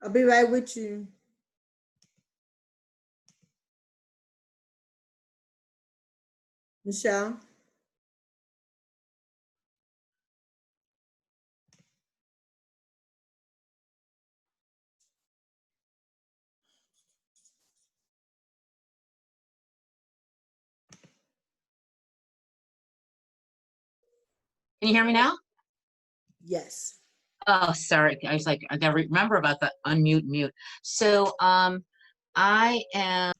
I'll be right with you. Michelle? Can you hear me now? Yes. Oh, sorry. I was like, I gotta remember about the unmute mute. So I am.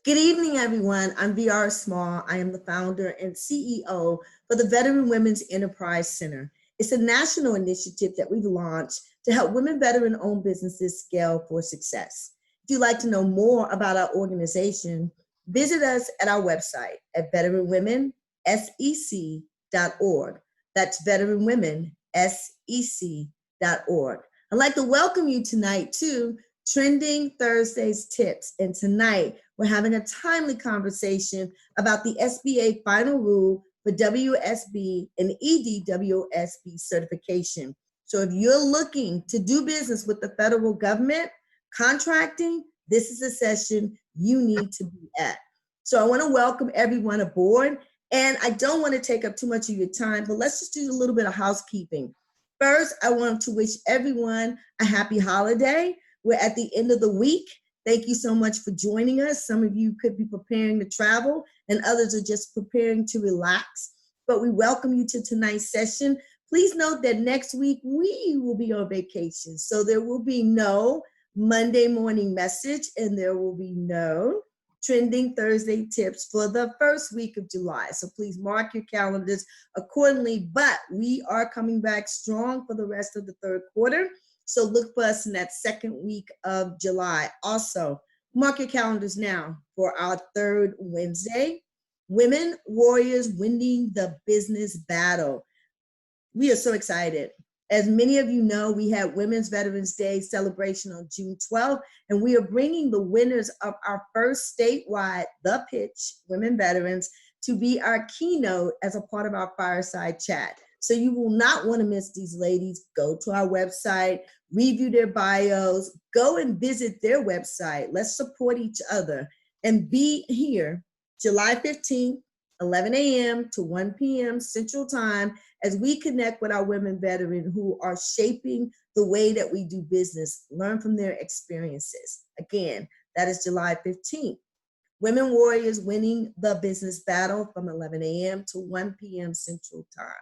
Good evening, everyone. I'm VR Small. I am the founder and CEO for the Veteran Women's Enterprise Center. It's a national initiative that we've launched to help women veteran-owned businesses scale for success. If you'd like to know more about our organization, visit us at our website at veteranwomensec.org. That's veteranwomensec.org. I'd like to welcome you tonight to Trending Thursdays Tips. And tonight, we're having a timely conversation about the SBA final rule for WOSB and EDWOSB certification. So if you're looking to do business with the federal government, contracting, this is a session you need to be at. So I want to welcome everyone aboard. And I don't want to take up too much of your time, but let's just do a little bit of housekeeping. First, I want to wish everyone a happy holiday. We're at the end of the week. Thank you so much for joining us. Some of you could be preparing to travel and others are just preparing to relax. But we welcome you to tonight's session. Please note that next week we will be on vacation. So there will be no Monday morning message and there will be no Trending Thursday tips for the first week of July. So please mark your calendars accordingly. But we are coming back strong for the rest of the third quarter. So look for us in that second week of July. Also, mark your calendars now for our third Wednesday, Women Warriors Winning the Business Battle. We are so excited. As many of you know, we had Women's Veterans Day celebration on June 12th, and we are bringing the winners of our first statewide The Pitch Women Veterans to be our keynote as a part of our fireside chat. So you will not want to miss these ladies. Go to our website, review their bios, go and visit their website. Let's support each other and be here July 15th, 11 a.m. to 1 p.m. Central Time as we connect with our women veterans who are shaping the way that we do business, learn from their experiences. Again, that is July 15th. Women Warriors Winning the Business Battle from 11 a.m. to 1 p.m. Central Time.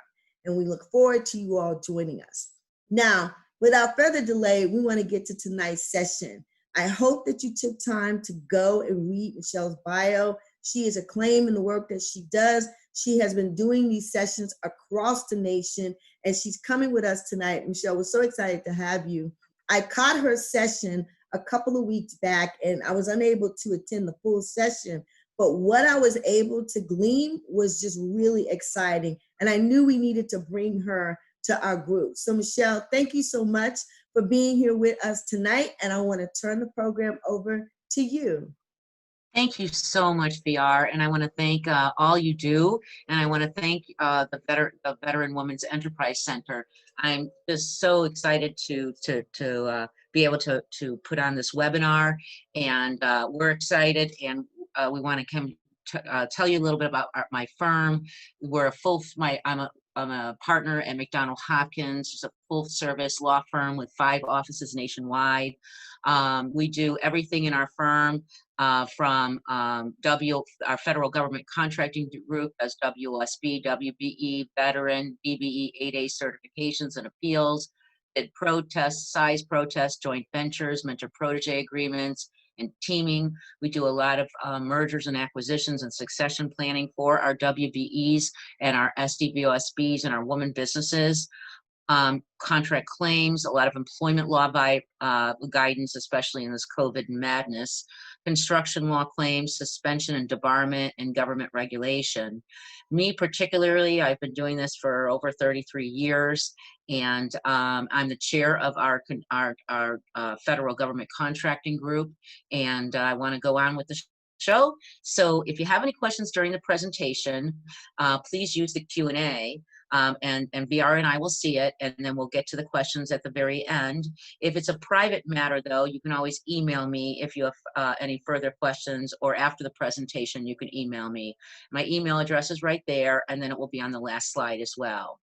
And we look forward to you all joining us. Now, without further delay, we want to get to tonight's session. I hope that you took time to go and read Michelle's bio. She is acclaimed in the work that she does. She has been doing these sessions across the nation, and she's coming with us tonight. Michelle, we're so excited to have you. I caught her session a couple of weeks back, and I was unable to attend the full session. But what I was able to glean was just really exciting. And I knew we needed to bring her to our group. So Michelle, thank you so much for being here with us tonight. And I want to turn the program over to you. Thank you so much, VR, and I want to thank all you do, and I want to thank the Veteran Women's Enterprise Center. I'm just so excited to be able to put on this webinar, and we're excited, and we want to come tell you a little bit about my firm. We're I'm a partner at McDonald Hopkins. It's a full-service law firm with 5 offices nationwide. We do everything in our firm from our federal government contracting group as WOSB, WBE, veteran, DBE, 8A certifications and appeals, bid protests, size protests, joint ventures, mentor-protege agreements, and teaming. We do a lot of mergers and acquisitions and succession planning for our WBEs and our SDVOSBs and our women businesses. Contract claims, a lot of employment law guidance, especially in this COVID madness, construction law claims, suspension and debarment, and government regulation. Me particularly, I've been doing this for over 33 years, and I'm the chair of our federal government contracting group, and I want to go on with the show. So if you have any questions during the presentation, please use the Q&A. And VR and I will see it, and then we'll get to the questions at the very end. If it's a private matter, though, you can always email me if you have any further questions, or after the presentation, you can email me. My email address is right there, and then it will be on the last slide as well.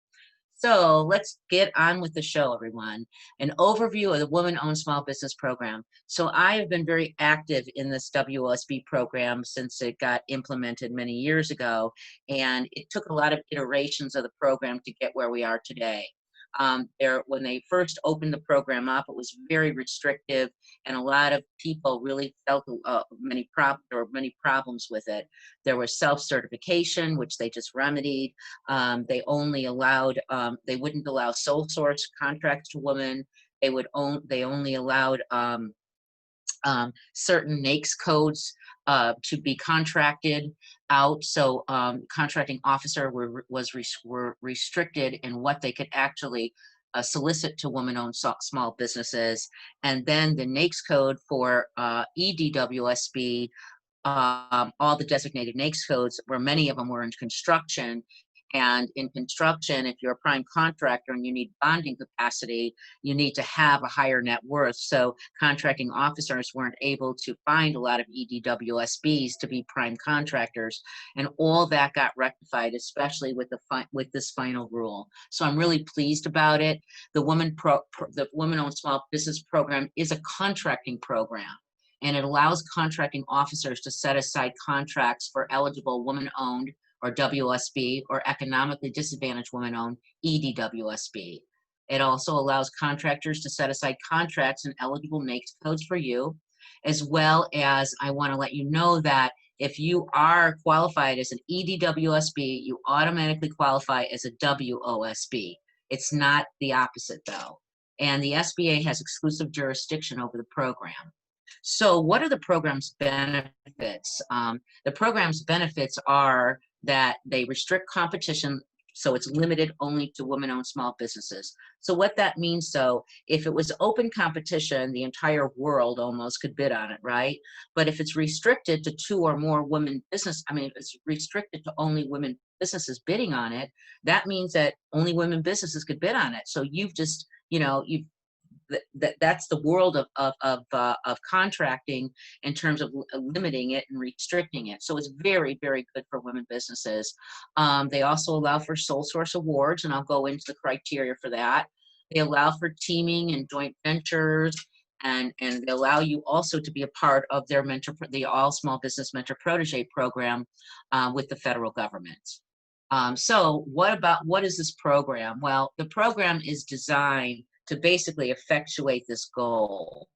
So let's get on with the show, everyone. An overview of the Women-Owned Small Business Program. So I have been very active in this WOSB program since it got implemented many years ago, and it took a lot of iterations of the program to get where we are today. When they first opened the program up, it was very restrictive, and a lot of people really felt many problems with it. There was self-certification, which they just remedied. They only allowed, they wouldn't allow sole source contracts to women. They only allowed certain NAICS codes to be contracted out. So contracting officer were restricted in what they could actually solicit to women-owned small businesses. And then the NAICS code for EDWOSB, all the designated NAICS codes, where many of them were in construction. And in construction, if you're a prime contractor and you need bonding capacity, you need to have a higher net worth. So contracting officers weren't able to find a lot of EDWSBs to be prime contractors. And all that got rectified, especially with this final rule. So I'm really pleased about it. The Women-Owned Small Business Program is a contracting program. and it allows contracting officers to set aside contracts for eligible woman-owned or WOSB or economically disadvantaged women-owned EDWOSB. It also allows contractors to set aside contracts and eligible NAICS codes for you, as well as I want to let you know that if you are qualified as an EDWOSB, you automatically qualify as a WOSB. It's not the opposite though. And the SBA has exclusive jurisdiction over the program. So what are the program's benefits? The program's benefits are that they restrict competition, so it's limited only to women-owned small businesses. So what that means, so if it was open competition, the entire world almost could bid on it, right? But if it's restricted to 2 or more women business, I mean, if it's restricted to only women businesses bidding on it, that means that only women businesses could bid on it. So you've just, you know, that's the world of contracting in terms of limiting it and restricting it. So it's very, very good for women businesses. They also allow for sole source awards, and I'll go into the criteria for that. They allow for teaming and joint ventures, and they allow you also to be a part of their the All Small Business Mentor Protege program with the federal government. So what is this program? Well, the program is designed to basically effectuate this goal.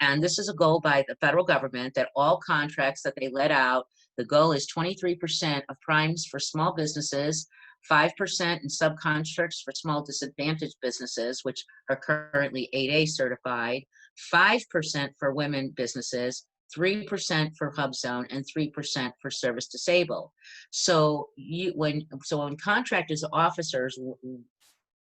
And this is a goal by the federal government that all contracts that they let out, the goal is 23% of primes for small businesses, 5% in subcontracts for small disadvantaged businesses, which are currently 8A certified, 5% for women businesses, 3% for hub zone, and 3% for service disabled. So when contractors, officers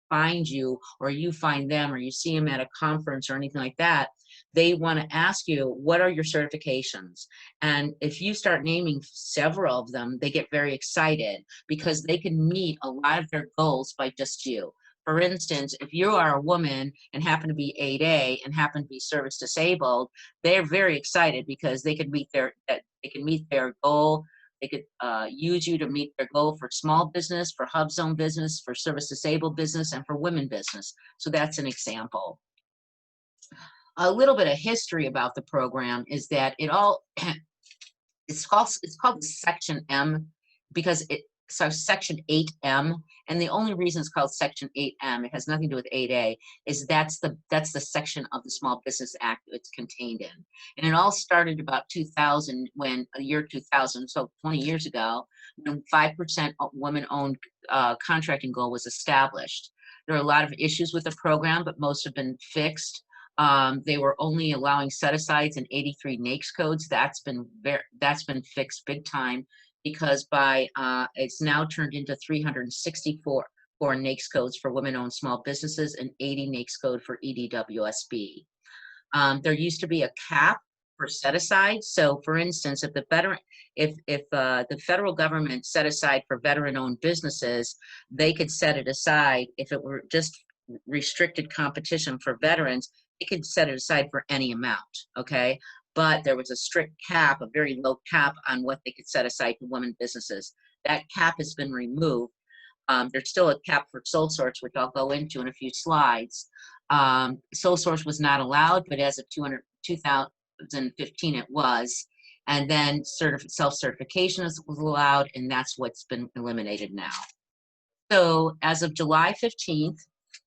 find you, or you find them, or you see them at a conference or anything like that, they want to ask you, what are your certifications? And if you start naming several of them, they get very excited because they can meet a lot of their goals by just you. For instance, if you are a woman and happen to be 8A and happen to be service disabled, they're very excited because they can meet their goal. They could use you to meet their goal for small business, for hub zone business, for service disabled business, and for women business. So that's an example. A little bit of history about the program is that it's called Section M because Section 8M, and the only reason it's called Section 8M, it has nothing to do with 8A, is that's the section of the Small Business Act it's contained in. And it all started about 2000, when the year 2000, so 20 years ago, when 5% women-owned contracting goal was established. There are a lot of issues with the program, but most have been fixed. They were only allowing set-asides and 83 NAICS codes. That's been fixed big time, because it's now turned into 364 NAICS codes for women-owned small businesses and 80 NAICS code for EDWOSB. There used to be a cap for set-aside. So, for instance, if the federal government set aside for veteran-owned businesses, they could set it aside. If it were just restricted competition for veterans, they could set it aside for any amount. Okay. But there was a strict cap, a very low cap on what they could set aside for women businesses. That cap has been removed. There's still a cap for sole source, which I'll go into in a few slides. Sole source was not allowed, but as of 2015 it was. And then self-certification was allowed, and that's what's been eliminated now. So as of July 15th,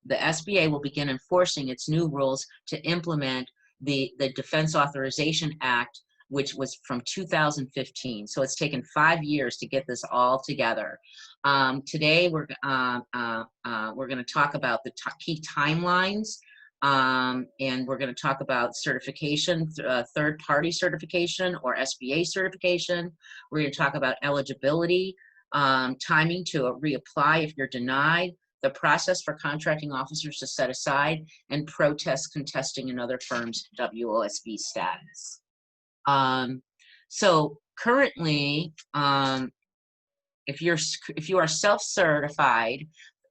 the SBA will begin enforcing its new rules to implement the Defense Authorization Act, which was from 2015. So it's taken 5 years to get this all together. Today we're going to talk about the key timelines, and we're going to talk about certification, third-party certification or SBA certification. We're going to talk about eligibility, timing to reapply if you're denied, the process for contracting officers to set aside, and protest contesting another firm's WOSB status. So currently, if you are self-certified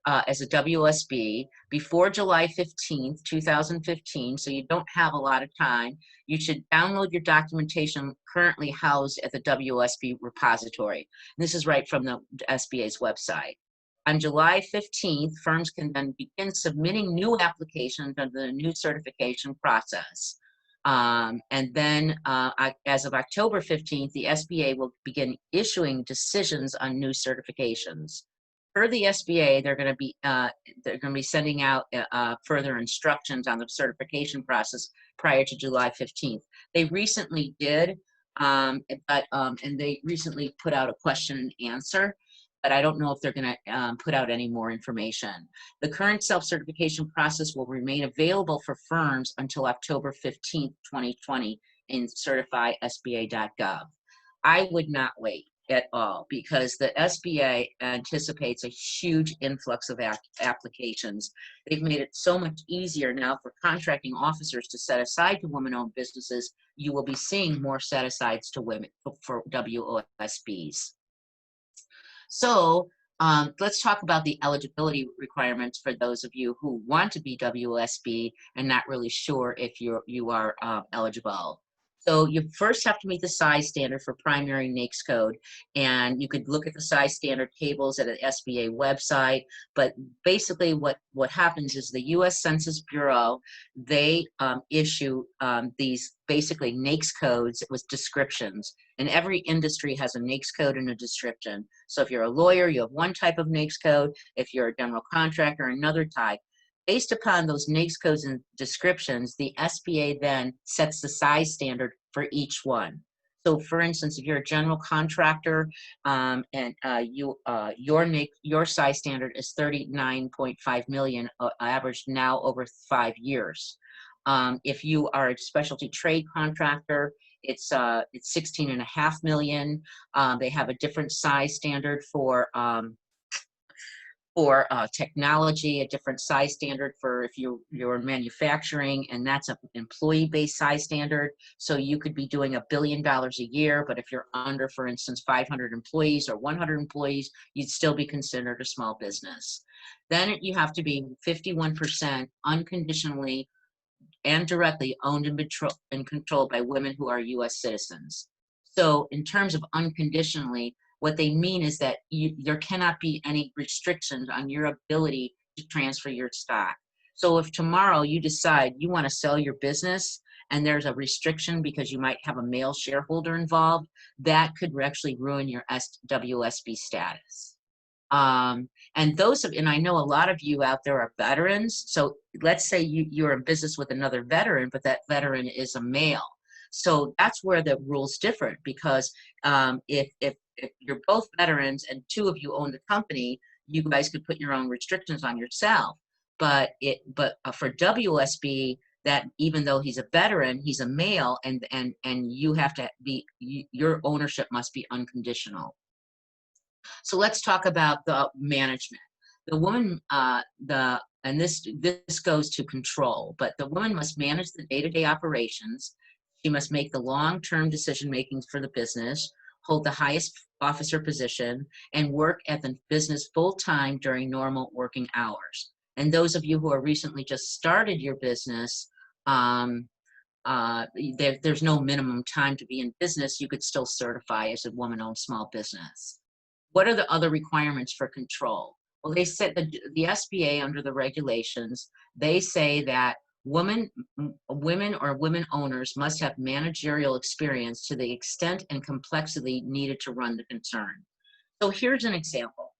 as a WOSB before July 15th, 2015, so you don't have a lot of time, you should download your documentation currently housed at the WOSB repository. And this is right from the SBA's website. On July 15th, firms can then begin submitting new applications under the new certification process. And then as of October 15th, the SBA will begin issuing decisions on new certifications. Per the SBA, they're going to be sending out further instructions on the certification process prior to July 15th. They recently did, and they recently put out a question and answer, but I don't know if they're going to put out any more information. The current self-certification process will remain available for firms until October 15th, 2020 in certifysba.gov. I would not wait at all, because the SBA anticipates a huge influx of applications. They've made it so much easier now for contracting officers to set aside to women-owned businesses. You will be seeing more set-asides to women for WOSBs. So let's talk about the eligibility requirements for those of you who want to be WOSB and not really sure if you are eligible. So you first have to meet the size standard for primary NAICS code, and you could look at the size standard tables at an SBA website. But basically what happens is the U.S. Census Bureau, they issue these basically NAICS codes with descriptions, and every industry has a NAICS code and a description. So if you're a lawyer, you have one type of NAICS code. If you're a general contractor, another type. Based upon those NAICS codes and descriptions, the SBA then sets the size standard for each one. So for instance, if you're a general contractor and your size standard is 39.5 million, averaged now over 5 years. If you are a specialty trade contractor, it's 16.5 million. They have a different size standard for technology, a different size standard for if you're manufacturing, and that's an employee-based size standard. So you could be doing $1 billion a year, but if you're under, for instance, 500 employees or 100 employees, you'd still be considered a small business. Then you have to be 51% unconditionally and directly owned and controlled by women who are U.S. citizens. So in terms of unconditionally, what they mean is that there cannot be any restrictions on your ability to transfer your stock. So if tomorrow you decide you want to sell your business and there's a restriction because you might have a male shareholder involved, that could actually ruin your WOSB status. And I know a lot of you out there are veterans. So let's say you're in business with another veteran, but that veteran is a male. So that's where the rules differ, because if you're both veterans and two of you own the company, you guys could put your own restrictions on yourself. But for WOSB, that even though he's a veteran, he's a male, and you have to be, your ownership must be unconditional. So let's talk about the management. The woman, and this goes to control, but the woman must manage the day-to-day operations. She must make the long-term decision-making for the business, hold the highest officer position, and work at the business full-time during normal working hours. And those of you who are recently just started your business, there's no minimum time to be in business. You could still certify as a woman-owned small business. What are the other requirements for control? Well, they said the SBA, under the regulations, they say that women or women owners must have managerial experience to the extent and complexity needed to run the concern. So here's an example.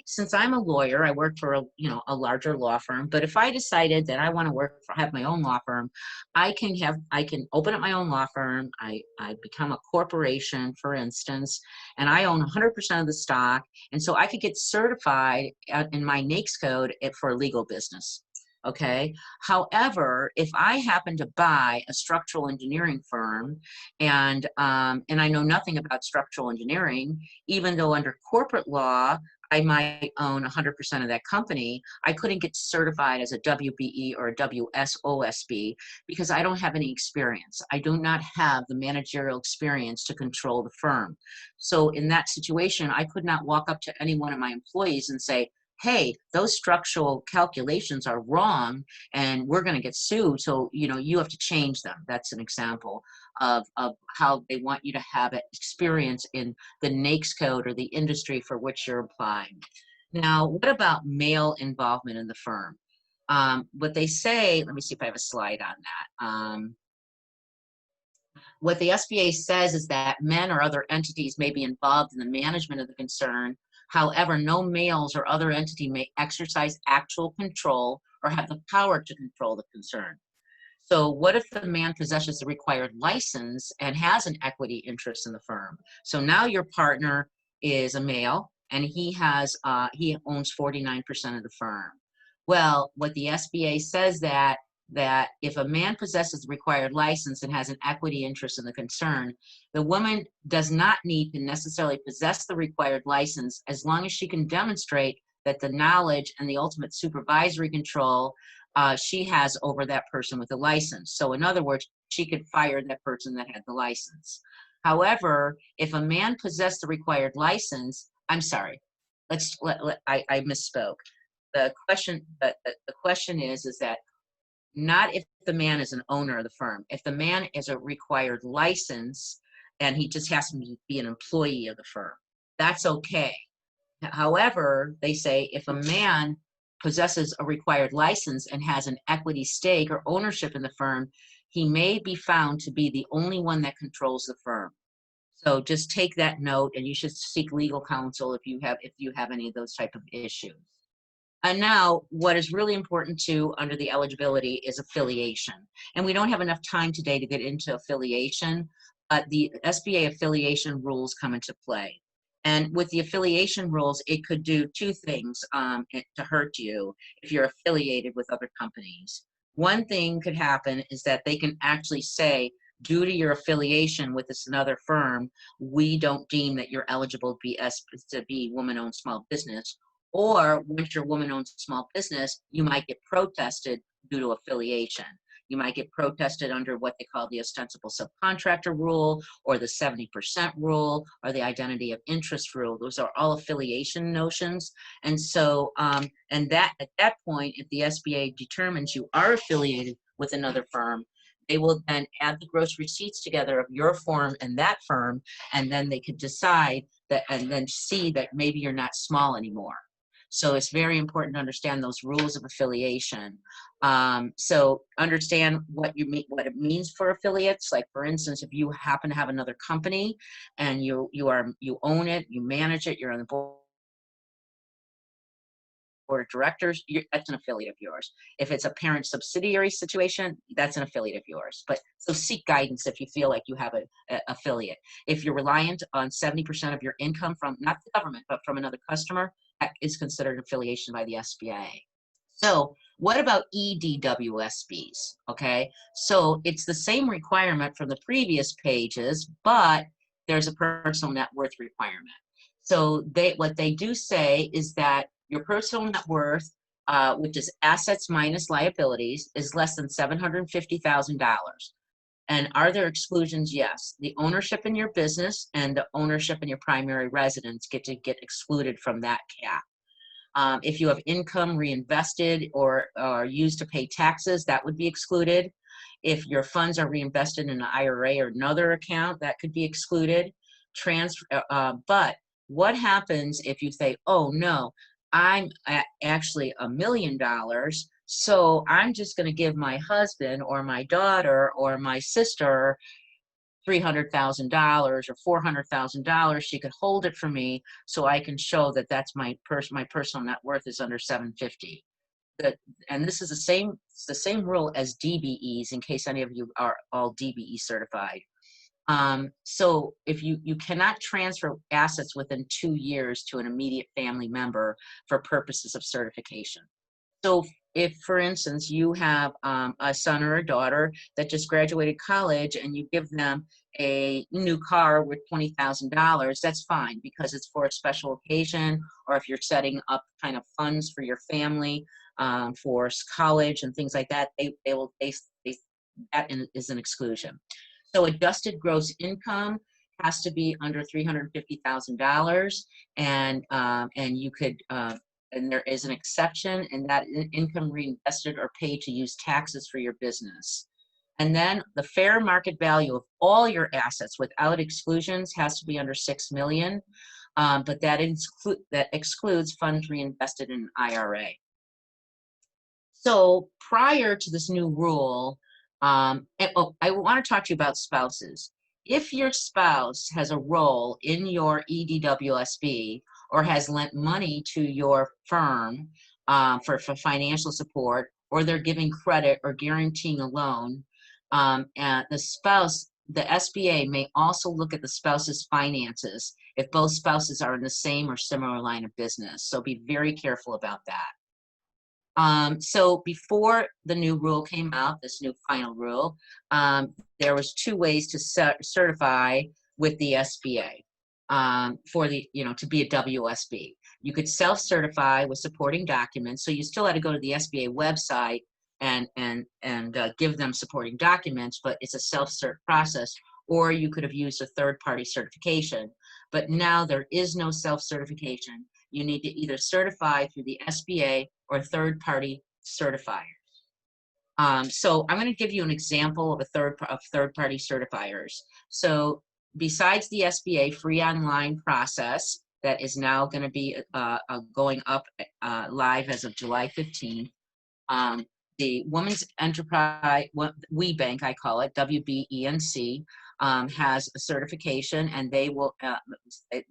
Since I'm a lawyer, I work for a larger law firm, but if I decided that I want to have my own law firm, I can open up my own law firm. I become a corporation, for instance, and I own 100% of the stock, and so I could get certified in my NAICS code for a legal business. Okay. However, if I happen to buy a structural engineering firm and I know nothing about structural engineering, even though under corporate law, I might own 100% of that company, I couldn't get certified as a WBE or a WSOSB because I don't have any experience. I do not have the managerial experience to control the firm. So in that situation, I could not walk up to any one of my employees and say, hey, those structural calculations are wrong and we're going to get sued. So, you have to change them. That's an example of how they want you to have experience in the NAICS code or the industry for which you're applying. Now, what about male involvement in the firm? What they say, let me see if I have a slide on that. What the SBA says is that men or other entities may be involved in the management of the concern. However, no males or other entity may exercise actual control or have the power to control the concern. So what if the man possesses the required license and has an equity interest in the firm? So now your partner is a male and he owns 49% of the firm. Well, what the SBA says that if a man possesses the required license and has an equity interest in the concern, the woman does not need to necessarily possess the required license as long as she can demonstrate that the knowledge and the ultimate supervisory control she has over that person with a license. So in other words, she could fire that person that had the license. However, if a man possessed the required license, I'm sorry, I misspoke. The question is that not if the man is an owner of the firm. If the man is a required license and he just has to be an employee of the firm, that's okay. However, they say if a man possesses a required license and has an equity stake or ownership in the firm, he may be found to be the only one that controls the firm. So just take that note, and you should seek legal counsel if you have any of those type of issues. And now, what is really important too under the eligibility is affiliation. And we don't have enough time today to get into affiliation, but the SBA affiliation rules come into play. And with the affiliation rules, it could do two things to hurt you if you're affiliated with other companies. One thing could happen is that they can actually say, due to your affiliation with this another firm, we don't deem that you're eligible to be woman-owned small business. Or once you're woman-owned small business, you might get protested due to affiliation. You might get protested under what they call the ostensible subcontractor rule, or the 70% rule, or the identity of interest rule. Those are all affiliation notions. And so, at that point, if the SBA determines you are affiliated with another firm, they will then add the gross receipts together of your firm and that firm, and then they could decide that, and then see that maybe you're not small anymore. So it's very important to understand those rules of affiliation. So understand what it means for affiliates. Like for instance, if you happen to have another company and you own it, you manage it, you're on the board of directors, that's an affiliate of yours. If it's a parent subsidiary situation, that's an affiliate of yours. But so seek guidance if you feel like you have an affiliate. If you're reliant on 70% of your income from not the government, but from another customer, that is considered affiliation by the SBA. So what about EDWOSBs? Okay, so it's the same requirement from the previous pages, but there's a personal net worth requirement. So what they do say is that your personal net worth, which is assets minus liabilities, is less than $750,000. And are there exclusions? Yes. The ownership in your business and the ownership in your primary residence get excluded from that cap. If you have income reinvested or used to pay taxes, that would be excluded. If your funds are reinvested in an IRA or another account, that could be excluded. But what happens if you say, oh no, I'm actually $1 million, so I'm just going to give my husband or my daughter or my sister $300,000 or $400,000. She could hold it for me so I can show that that's my personal net worth is under 750. And this is the same rule as DBEs, in case any of you are all DBE certified. So if you cannot transfer assets within 2 years to an immediate family member for purposes of certification. So if, for instance, you have a son or a daughter that just graduated college and you give them a new car with $20,000, that's fine because it's for a special occasion, or if you're setting up kind of funds for your family for college and things like that, that is an exclusion. So adjusted gross income has to be under $350,000, and you could, and there is an exception, and that income reinvested or paid to use taxes for your business. And then the fair market value of all your assets without exclusions has to be under $6 million, but that excludes funds reinvested in an IRA. So prior to this new rule, I want to talk to you about spouses. If your spouse has a role in your EDWSB or has lent money to your firm for financial support, or they're giving credit or guaranteeing a loan, and the SBA may also look at the spouse's finances if both spouses are in the same or similar line of business. So be very careful about that. So before the new rule came out, this new final rule, there was two ways to certify with the SBA to be a WOSB. You could self-certify with supporting documents, so you still had to go to the SBA website and give them supporting documents, but it's a self-cert process. Or you could have used a third-party certification, but now there is no self-certification. You need to either certify through the SBA or third-party certifiers. So I'm going to give you an example of third-party certifiers. So besides the SBA free online process that is now going to be going up live as of July 15th, the Women's Enterprise, WeBank, I call it, WBENC, has a certification, and they will,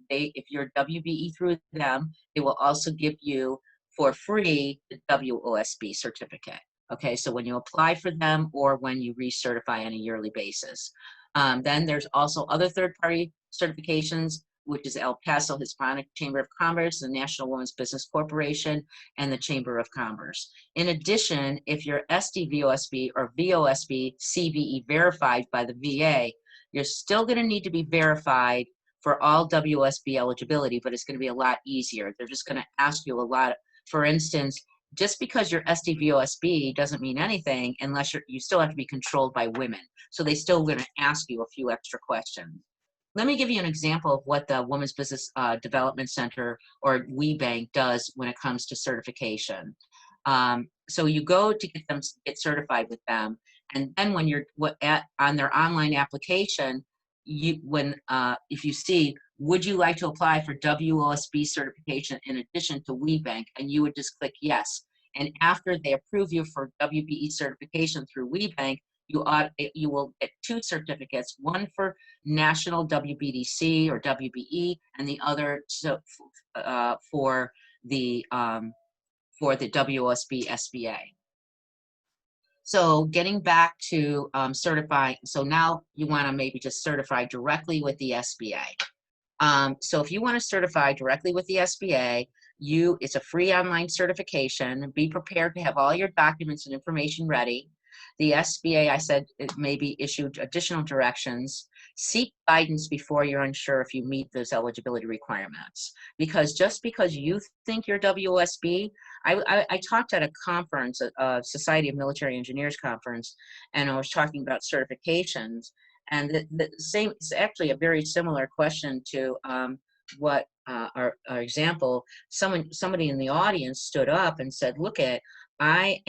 if you're WBE through them, they will also give you for free the WOSB certificate. Okay, so when you apply for them or when you recertify on a yearly basis. Then there's also other third-party certifications, which is El Paso Hispanic Chamber of Commerce, the National Women's Business Corporation, and the Chamber of Commerce. In addition, if you're SDVOSB or VOSB CBE verified by the VA, you're still going to need to be verified for all WOSB eligibility, but it's going to be a lot easier. They're just going to ask you a lot. For instance, just because you're SDVOSB doesn't mean anything unless you still have to be controlled by women. So they still going to ask you a few extra questions. Let me give you an example of what the Women's Business Development Center, or WeBank, does when it comes to certification. So you go to get certified with them, and then when you're on their online application, if you see, would you like to apply for WOSB certification in addition to WeBank, and you would just click yes. And after they approve you for WBE certification through WeBank, you will get two certificates, one for National WBDC or WBE, and the other for the WOSB SBA. So getting back to certifying, so now you want to maybe just certify directly with the SBA. So if you want to certify directly with the SBA, it's a free online certification. Be prepared to have all your documents and information ready. The SBA, I said, it may be issued additional directions. Seek guidance before you're unsure if you meet those eligibility requirements. Because just because you think you're WOSB, I talked at a conference, a Society of Military Engineers conference, and I was talking about certifications. And the same, it's actually a very similar question to what our example. Somebody in the audience stood up and said, look I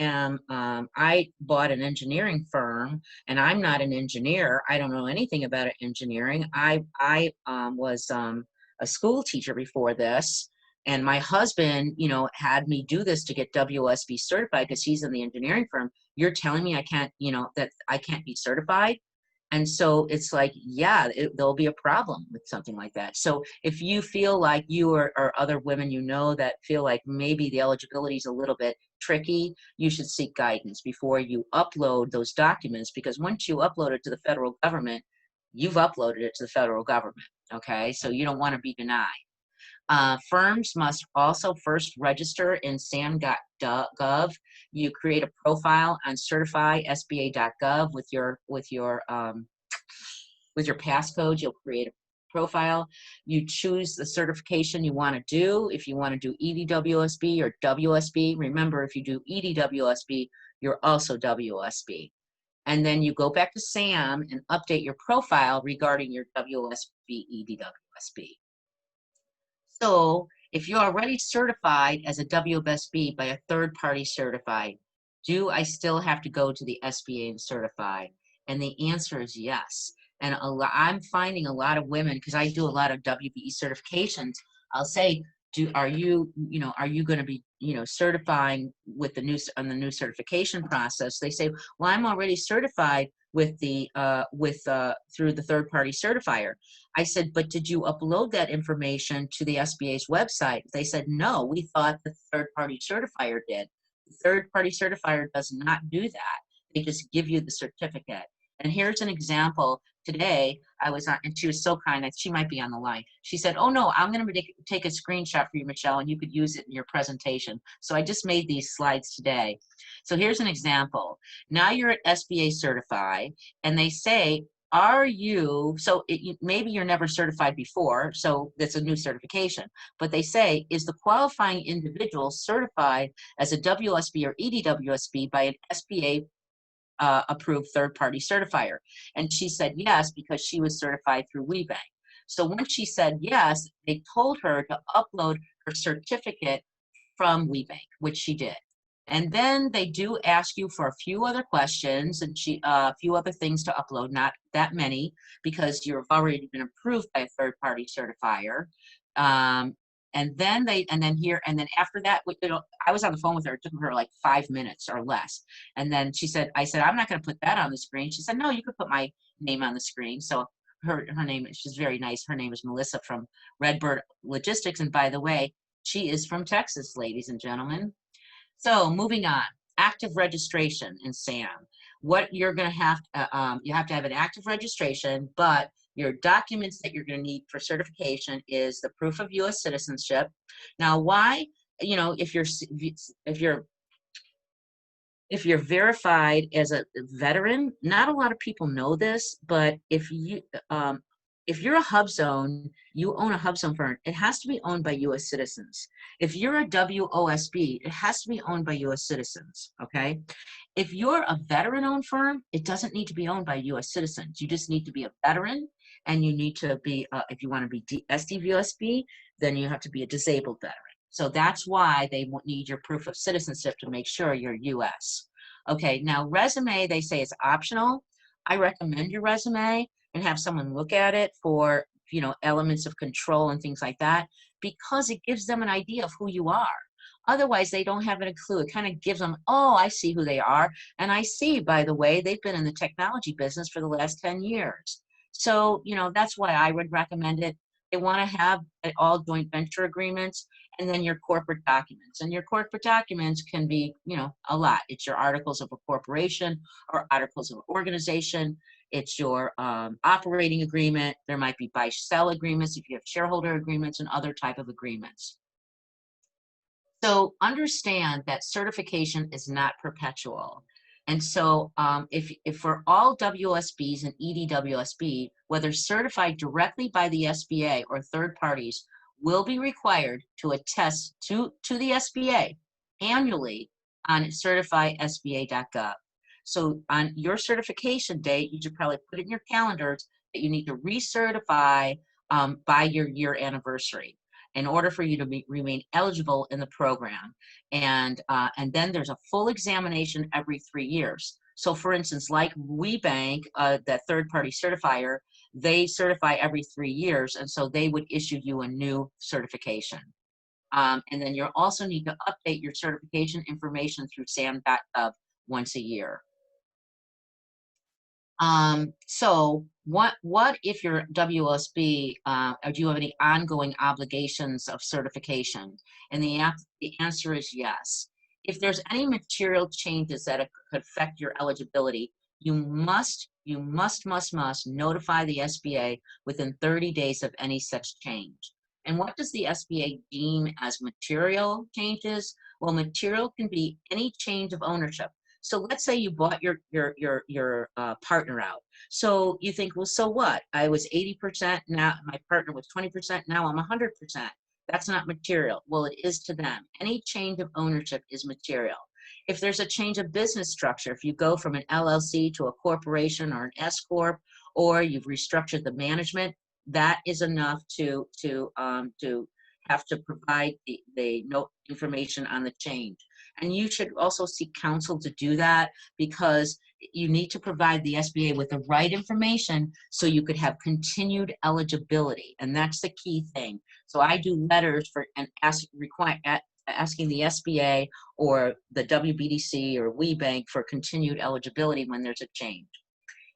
bought an engineering firm, and I'm not an engineer. I don't know anything about engineering. I was a school teacher before this, and my husband, had me do this to get WOSB certified because he's in the engineering firm. You're telling me I can't, that I can't be certified? And so it's like, yeah, there'll be a problem with something like that. So if you feel like you or other women that feel like maybe the eligibility is a little bit tricky, you should seek guidance before you upload those documents, because once you upload it to the federal government, you've uploaded it to the federal government, okay? So you don't want to be denied. Firms must also first register in SAM.gov. You create a profile on certifysba.gov with your passcode. You'll create a profile. You choose the certification you want to do. If you want to do EDWOSB or WOSB, remember, if you do EDWOSB, you're also WOSB. And then you go back to SAM and update your profile regarding your WOSB, EDWOSB. So if you're already certified as a WOSB by a third-party certified, do I still have to go to the SBA and certify? And the answer is yes. And I'm finding a lot of women, because I do a lot of WBE certifications, I'll say, are you going to be, certifying with the new, on the new certification process? They say, well, I'm already certified with the, through the third-party certifier. I said, but did you upload that information to the SBA's website? They said, no, we thought the third-party certifier did. The third-party certifier does not do that. They just give you the certificate. And here's an example. Today, I was on, and she was so kind, she might be on the line. She said, oh no, I'm gonna take a screenshot for you, Michelle, and you could use it in your presentation. So I just made these slides today. So here's an example. Now you're at SBA certified, and they say, are you, so maybe you're never certified before, so that's a new certification, but they say, is the qualifying individual certified as a WOSB or EDWOSB by an SBA approved third-party certifier? And she said yes, because she was certified through WeBank. So once she said yes, they told her to upload her certificate from WeBank, which she did. And then they do ask you for a few other questions and a few other things to upload, not that many, because you've already been approved by a third-party certifier. And then after that, I was on the phone with her. It took her like 5 minutes or less. And then I said, I'm not going to put that on the screen. She said, no, you could put my name on the screen. So her name, she's very nice. Her name is Melissa from Redbird Logistics. And by the way, she is from Texas, ladies and gentlemen. So moving on, active registration in SAM. What you're going to have, you have to have an active registration, but your documents that you're going to need for certification is the proof of U.S. citizenship. Now, why, if you're verified as a veteran, not a lot of people know this, but if you're a hub zone, you own a hub zone firm, it has to be owned by U.S. citizens. If you're a WOSB, it has to be owned by U.S. citizens, okay? If you're a veteran-owned firm, it doesn't need to be owned by U.S. citizens. You just need to be a veteran, and you need to be, if you want to be SDVOSB, then you have to be a disabled veteran. So that's why they need your proof of citizenship to make sure you're U.S. Okay, now resume, they say it's optional. I recommend your resume and have someone look at it for, elements of control and things like that, because it gives them an idea of who you are. Otherwise, they don't have a clue. It kind of gives them, oh, I see who they are. And I see, by the way, they've been in the technology business for the last 10 years. So, that's why I would recommend it. They want to have all joint venture agreements, and then your corporate documents. And your corporate documents can be, a lot. It's your articles of a corporation or articles of an organization. It's your operating agreement. There might be buy-sell agreements if you have shareholder agreements and other type of agreements. So understand that certification is not perpetual. And so if for all WOSBs and EDWOSB, whether certified directly by the SBA or third parties, will be required to attest to the SBA annually on certifysba.gov. So on your certification date, you should probably put it in your calendars that you need to recertify by your year anniversary in order for you to remain eligible in the program. And then there's a full examination every 3 years. So for instance, like WeBank, that third-party certifier, they certify every 3 years, and so they would issue you a new certification. And then you'll also need to update your certification information through sam.gov once a year. So what if you're WOSB, or do you have any ongoing obligations of certification? And the answer is yes. If there's any material changes that could affect your eligibility, you must notify the SBA within 30 days of any such change. And what does the SBA deem as material changes? Well, material can be any change of ownership. So let's say you bought your partner out. So you think, well, so what? I was 80%, now my partner was 20%, now I'm 100%. That's not material. Well, it is to them. Any change of ownership is material. If there's a change of business structure, if you go from an LLC to a corporation or an S Corp, or you've restructured the management, that is enough to have to provide the note information on the change. And you should also seek counsel to do that, because You need to provide the SBA with the right information so you could have continued eligibility, and that's the key thing. So I do letters for and asking the SBA or the WBDC or WeBank for continued eligibility when there's a change.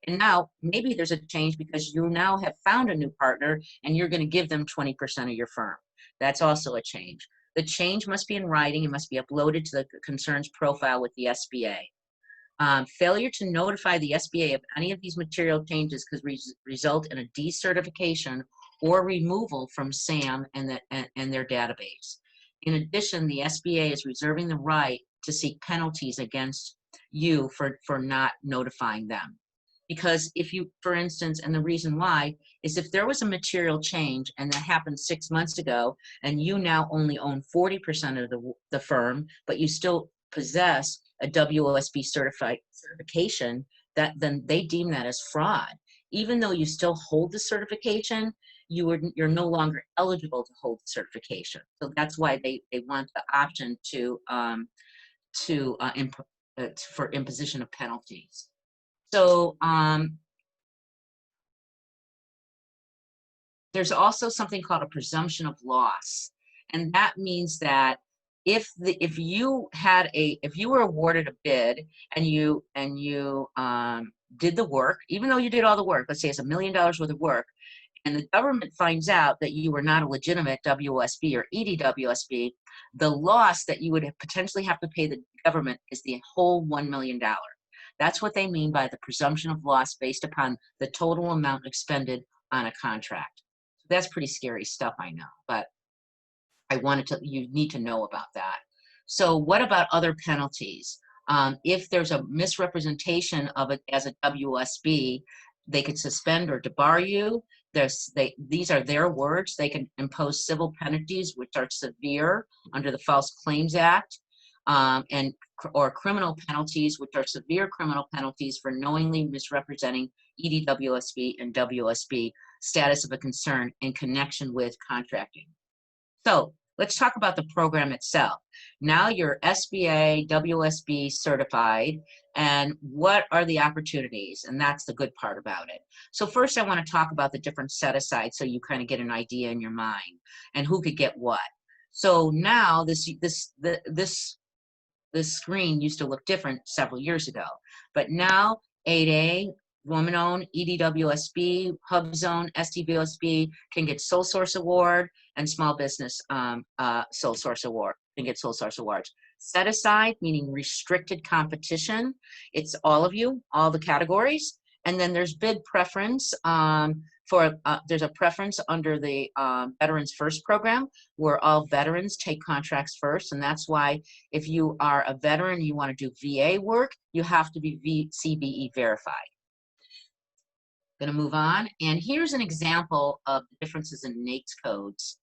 And now maybe there's a change because you now have found a new partner and you're going to give them 20% of your firm. That's also a change. The change must be in writing. It must be uploaded to the concern's profile with the SBA. Failure to notify the SBA of any of these material changes could result in a decertification or removal from SAM and their database. In addition, the SBA is reserving the right to seek penalties against you for not notifying them. Because if you, for instance, and the reason why is if there was a material change and that happened 6 months ago and you now only own 40% of the firm, but you still possess a WOSB certification, then they deem that as fraud. Even though you still hold the certification, you're no longer eligible to hold the certification. So that's why they want the option for imposition of penalties. So there's also something called a presumption of loss, and that means that if you were awarded a bid and you did the work, even though you did all the work, let's say it's $1 million worth of work, and the government finds out that you were not a legitimate WOSB or EDWOSB, the loss that you would potentially have to pay the government is the whole $1 million. That's what they mean by the presumption of loss based upon the total amount expended on a contract. So that's pretty scary stuff, I know, but you need to know about that. So what about other penalties? If there's a misrepresentation of it as a WOSB, they could suspend or debar you. These are their words. They can impose civil penalties, which are severe under the False Claims Act, or criminal penalties, which are severe criminal penalties for knowingly misrepresenting EDWOSB and WOSB status of a concern in connection with contracting. So let's talk about the program itself. Now you're SBA, WOSB certified, and what are the opportunities? And that's the good part about it. So first I want to talk about the different set-asides so you kind of get an idea in your mind and who could get what. So now this screen used to look different several years ago, but now 8A, woman-owned, EDWOSB, HubZone, SDVOSB can get sole source award, and small business sole source award can get sole source awards. Set aside, meaning restricted competition, it's all of you, all the categories, and then there's bid preference there's a preference under the Veterans First program where all veterans take contracts first, and that's why if you are a veteran, you want to do VA work, you have to be CBE verified. Going to move on, and here's an example of the differences in NAICS codes.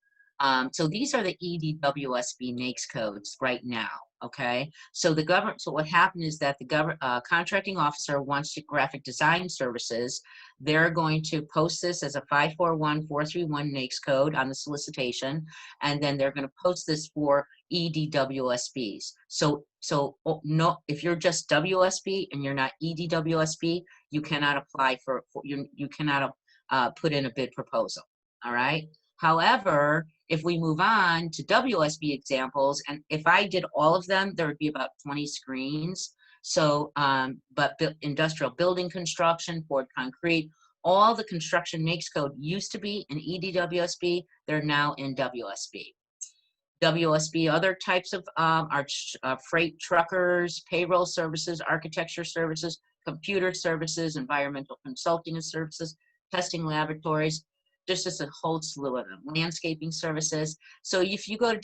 So these are the EDWOSB NAICS codes right now, okay? So so what happened is that the contracting officer wants to graphic design services. They're going to post this as a 541431 NAICS code on the solicitation, and then they're going to post this for EDWOSBs. So no, if you're just WOSB and you're not EDWOSB, you cannot apply you cannot put in a bid proposal, all right? However, if we move on to WOSB examples, and if I did all of them, there would be about 20 screens. So, but industrial building construction, poured concrete, all the construction NAICS code used to be in EDWOSB, they're now in WOSB. WOSB, other types of are freight truckers, payroll services, architecture services, computer services, environmental consulting and services, testing laboratories, just a whole slew of them, landscaping services. So if you go to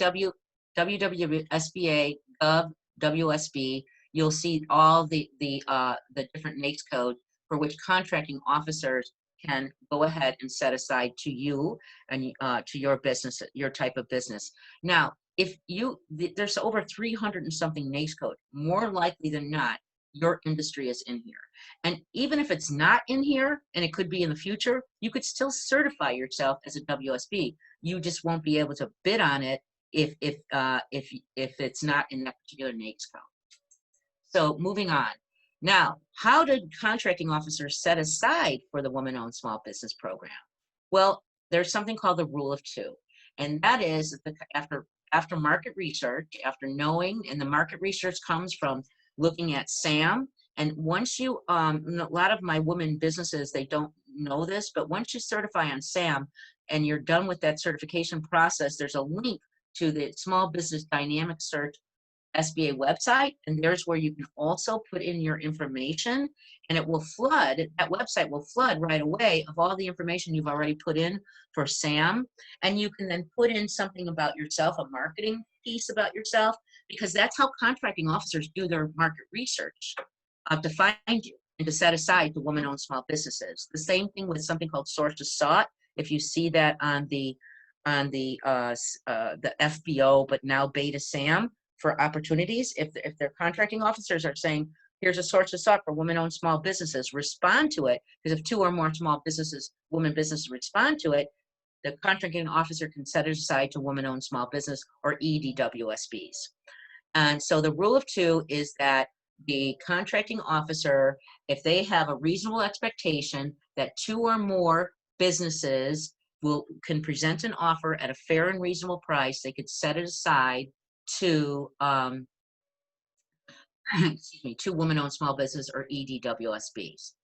WWSBA Gov WOSB, you'll see all the different NAICS code for which contracting officers can go ahead and set aside to you and to your business, your type of business. Now, if there's over 300 and something NAICS code, more likely than not, your industry is in here. And even if it's not in here, and it could be in the future, you could still certify yourself as a WOSB. You just won't be able to bid on it if it's not in that particular NAICS code. So moving on. Now, how did contracting officers set aside for the woman-owned small business program? Well, there's something called the rule of two, and that is that after market research, after knowing, and the market research comes from looking at SAM. And once you, a lot of my women businesses, they don't know this, but once you certify on SAM and you're done with that certification process, there's a link to the Small Business Dynamic Search SBA website, and there's where you can also put in your information, and it will flood, that website will flood right away of all the information you've already put in for SAM, and you can then put in something about yourself, a marketing piece about yourself, because that's how contracting officers do their market research, to find you and to set aside the woman-owned small businesses. The same thing with something called sources sought. If you see that on the FBO, but now beta SAM, for opportunities, if their contracting officers are saying, here's a source of sought for women-owned small businesses, respond to it, because if 2 or more small businesses, women businesses respond to it, the contracting officer can set it aside to women-owned small business or EDWOSBs. And so the rule of two is that the contracting officer, if they have a reasonable expectation that 2 or more businesses can present an offer at a fair and reasonable price, they could set it aside to excuse me, to women-owned small business or EDWOSBs.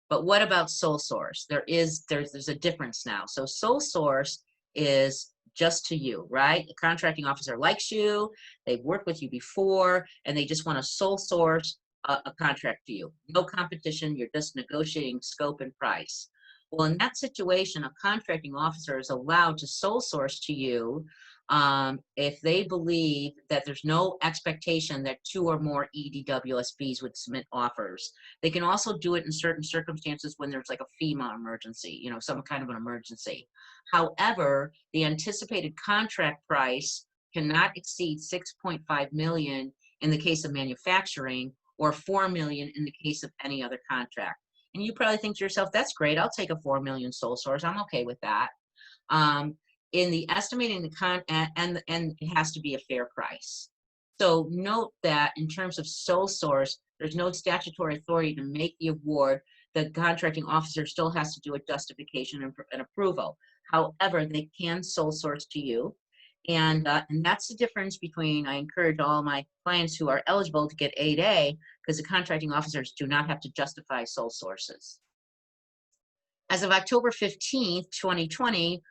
But what about sole source? There's a difference now. So sole source is just to you, right? The contracting officer likes you, they've worked with you before, and they just want to sole source a contract to you. No competition, you're just negotiating scope and price. Well, in that situation, a contracting officer is allowed to sole source to you if they believe that there's no expectation that 2 or more EDWOSBs would submit offers. They can also do it in certain circumstances when there's like a FEMA emergency, you know, some kind of an emergency. However, the anticipated contract price cannot exceed 6.5 million in the case of manufacturing, or 4 million in the case of any other contract. And you probably think to yourself, that's great, I'll take a 4 million sole source, I'm okay with that. In the estimating the and it has to be a fair price. So note that in terms of sole source, there's no statutory authority to make the award. The contracting officer still has to do a justification and approval. However, they can sole source to you. And that's the difference between, I encourage all my clients who are eligible to get 8A, because the contracting officers do not have to justify sole sources. As of October 15th, 2020,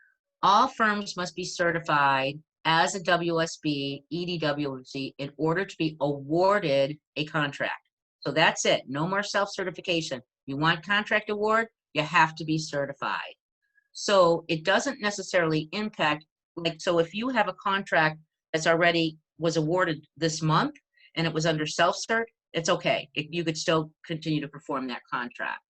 all firms must be certified as a WOSB, EDWOSB in order to be awarded a contract. So that's it, no more self-certification. You want contract award, you have to be certified. So it doesn't necessarily impact, like, so if you have a contract that's already was awarded this month and it was under self-cert, it's okay. You could still continue to perform that contract.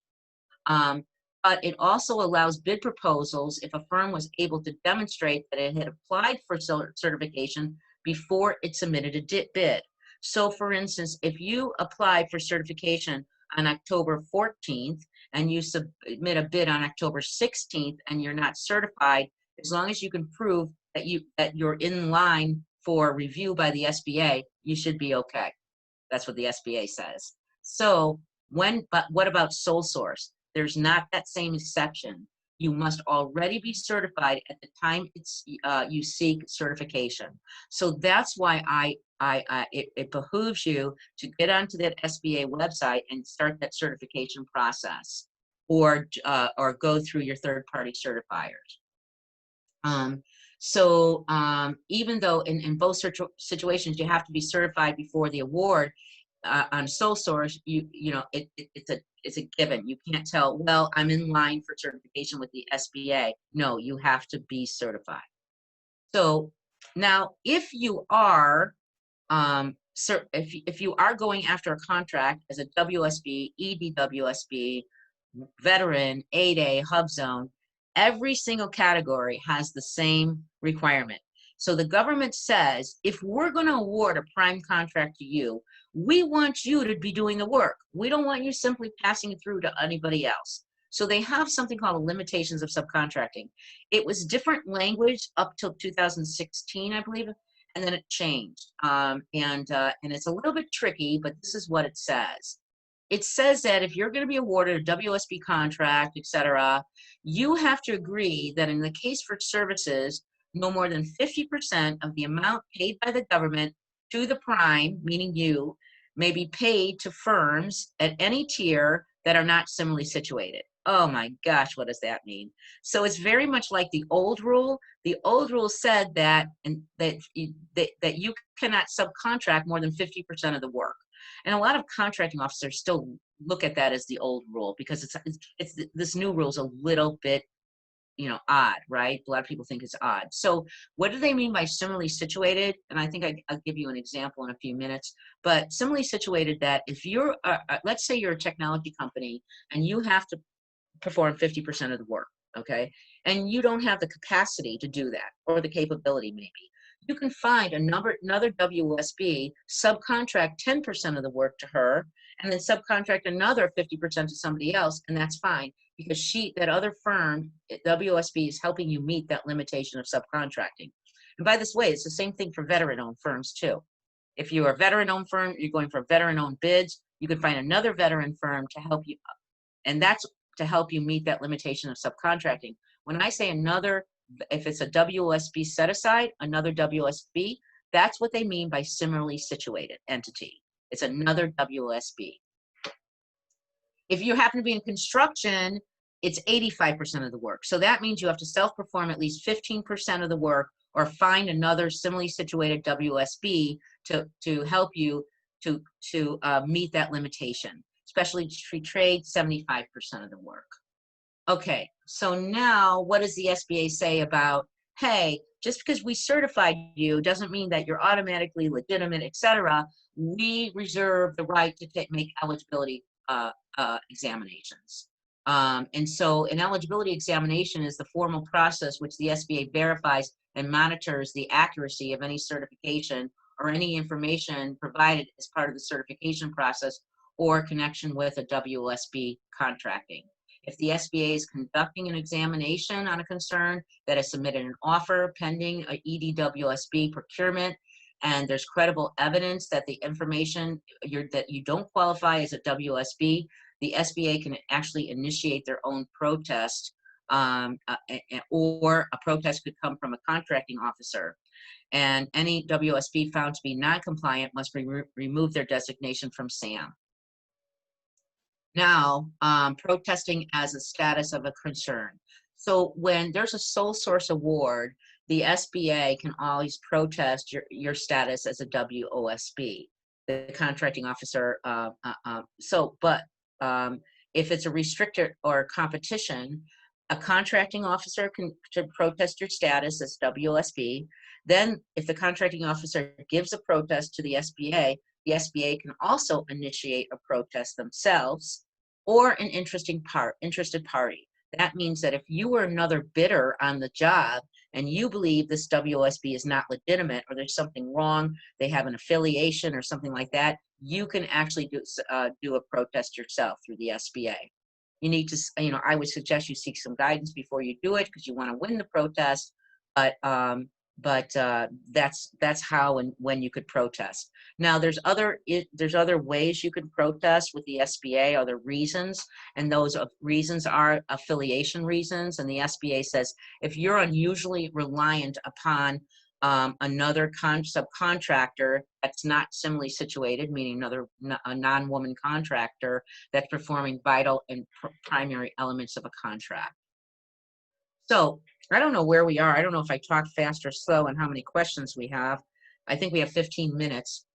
But it also allows bid proposals if a firm was able to demonstrate that it had applied for certification before it submitted a bid. So for instance, if you apply for certification on October 14th and you submit a bid on October 16th and you're not certified, as long as you can prove that you're in line for review by the SBA, you should be okay. That's what the SBA says. So but what about sole source? There's not that same exception. You must already be certified at the time you seek certification. So that's why it behooves you to get onto that SBA website and start that certification process, or go through your third-party certifiers. Even though in both situations you have to be certified before the award, on sole source, it's a given. You can't tell, well, I'm in line for certification with the SBA. No, you have to be certified. So now, if you are if you are going after a contract as a WOSB, EDWOSB, veteran, 8A, hub zone, every single category has the same requirement. So the government says, if we're going to award a prime contract to you, we want you to be doing the work. We don't want you simply passing it through to anybody else. So they have something called the limitations of subcontracting. It was different language up till 2016, I believe, and then it changed. And it's a little bit tricky, but this is what it says. it says that if you're going to be awarded a WOSB contract, et cetera, you have to agree that in the case for services, no more than 50% of the amount paid by the government to the prime, meaning you, may be paid to firms at any tier that are not similarly situated. Oh my gosh, what does that mean? So it's very much like the old rule. The old rule said that that you cannot subcontract more than 50% of the work. And a lot of contracting officers still look at that as the old rule because this new rule is a little bit, you know, odd, right? A lot of people think it's odd. So what do they mean by similarly situated? And I think I'll give you an example in a few minutes. But similarly situated, that if you're, let's say you're a technology company and you have to perform 50% of the work, okay? And you don't have the capacity to do that, or the capability maybe. You can find another WOSB, subcontract 10% of the work to her, and then subcontract another 50% to somebody else, and that's fine, because that other firm, WOSB, is helping you meet that limitation of subcontracting. And by this way, it's the same thing for veteran-owned firms too. If you're a veteran-owned firm, you're going for veteran-owned bids, you can find another veteran firm to help you, and that's to help you meet that limitation of subcontracting. When I say another, if it's a WOSB set aside, another WOSB, that's what they mean by similarly situated entity. It's another WOSB. If you happen to be in construction, it's 85% of the work. So that means you have to self-perform at least 15% of the work, or find another similarly situated WOSB to help you to meet that limitation. Especially free trade, 75% of the work. Okay, so now what does the SBA say about, hey, just because we certified you doesn't mean that you're automatically legitimate, et cetera. We reserve the right to make eligibility examinations. And so an eligibility examination is the formal process which the SBA verifies and monitors the accuracy of any certification or any information provided as part of the certification process or connection with a WOSB contracting. If the SBA is conducting an examination on a concern that has submitted an offer pending a EDWOSB procurement, and there's credible evidence that the information that you don't qualify as a WOSB, the SBA can actually initiate their own protest, or a protest could come from a contracting officer. And any WOSB found to be non-compliant must remove their designation from SAM. Now, protesting as a status of a concern. So when there's a sole source award, the SBA can always protest your status as a WOSB, the contracting officer. If it's a restrictor or competition, a contracting officer can protest your status as WOSB. Then if the contracting officer gives a protest to the SBA can also initiate a protest themselves, or an interested party. That means that if you were another bidder on the job and you believe this WOSB is not legitimate, or there's something wrong, they have an affiliation or something like that, you can actually do a protest yourself through the SBA. You need to, I would suggest you seek some guidance before you do it, because you want to win the protest, but that's how and when you could protest. Now there's other ways you can protest with the SBA, other reasons, and those reasons are affiliation reasons. And the SBA says if you're unusually reliant upon another subcontractor that's not similarly situated, meaning a non-woman contractor that's performing vital and primary elements of a contract. So I don't know where we are. I don't know if I talk fast or slow and how many questions we have. I think we have 15 minutes.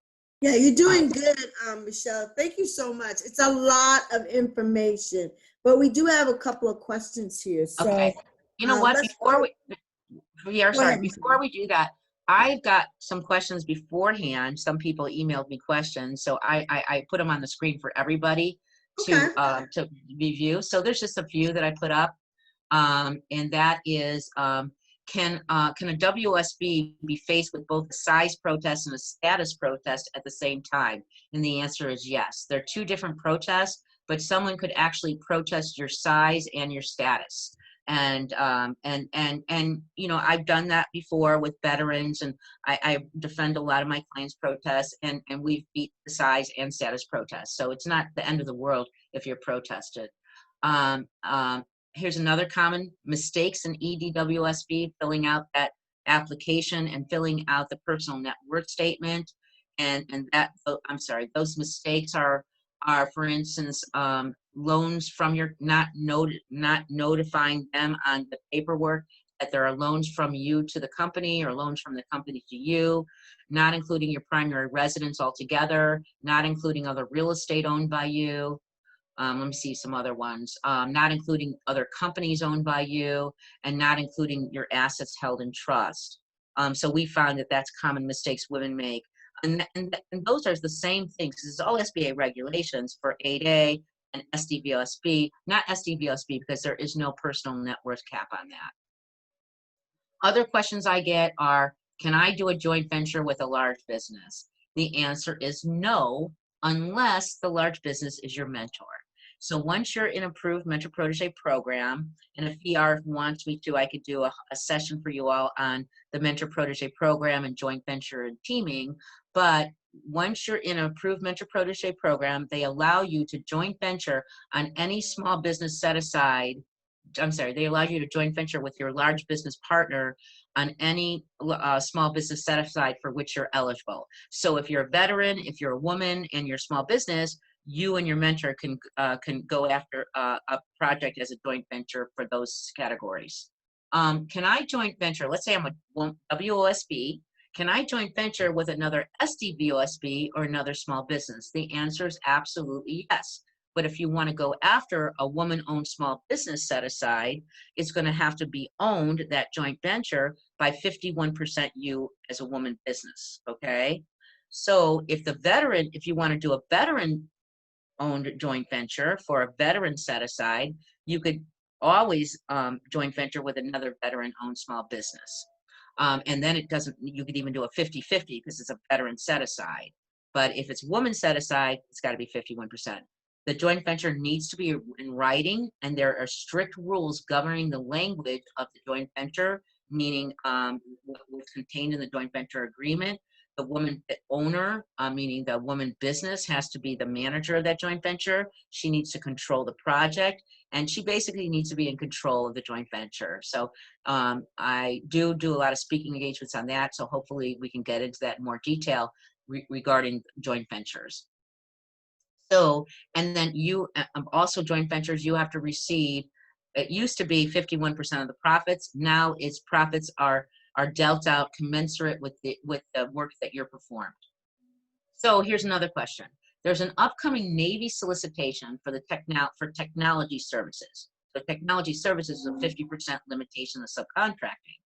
Yeah, you're doing good, Michelle. Thank you so much. It's a lot of information, but we do have a couple of questions here. So, okay. You know what? Before we do that, I've got some questions beforehand. Some people emailed me questions, so I put them on the screen for everybody to review. So there's just a few that I put up. And that is, can a WOSB be faced with both a size protest and a status protest at the same time? And the answer is yes. They're two different protests, but someone could actually protest your size and your status. And you know, I've done that before with veterans, and I defend a lot of my clients' protests, and we've beat the size and status protests. So it's not the end of the world if you're protested. Here's another common mistakes in EDWOSB: filling out that application and filling out the personal net worth statement. And that, oh, I'm sorry, those mistakes are for instance, loans from your, not notifying them on the paperwork that there are loans from you to the company or loans from the company to you, not including your primary residence altogether, not including other real estate owned by you. Let me see some other ones. Not including other companies owned by you, and not including your assets held in trust. So we found that that's common mistakes women make. And those are the same things. This is all SBA regulations for 8A and SDVOSB, not SDVOSB because there is no personal net worth cap on that. Other questions I get are, can I do a joint venture with a large business? The answer is no, unless the large business is your mentor. So once you're in approved mentor protege program, and if VR wants me to, I could do a session for you all on the mentor protege program and joint venture and teaming. But once you're in an approved mentor protege program, they allow you to joint venture on any small business set aside. I'm sorry, they allow you to joint venture with your large business partner on any small business set aside for which you're eligible. So if you're a veteran, if you're a woman and you're a small business, you and your mentor can go after a project as a joint venture for those categories. Can I joint venture? Let's say I'm a WOSB. Can I joint venture with another SDVOSB or another small business? The answer is absolutely yes. But if you want to go after a woman-owned small business set aside, it's going to have to be owned, that joint venture, by 51% you as a woman business, okay? So if the veteran, if you want to do a veteran-owned joint venture for a veteran set aside, you could always joint venture with another veteran-owned small business. And then it doesn't, you could even do a 50-50 because it's a veteran set aside. But if it's woman set aside, it's got to be 51%. The joint venture needs to be in writing, and there are strict rules governing the language of the joint venture, meaning what's contained in the joint venture agreement. The woman owner, meaning the woman business, has to be the manager of that joint venture. She needs to control the project, and she basically needs to be in control of the joint venture. So I do a lot of speaking engagements on that, so hopefully we can get into that in more detail regarding joint ventures. So, and then you also joint ventures, you have to receive, it used to be 51% of the profits. Now its profits are dealt out commensurate with the work that you're performed. So here's another question. There's an upcoming Navy solicitation for the technology services. So technology services is a 50% limitation of subcontracting,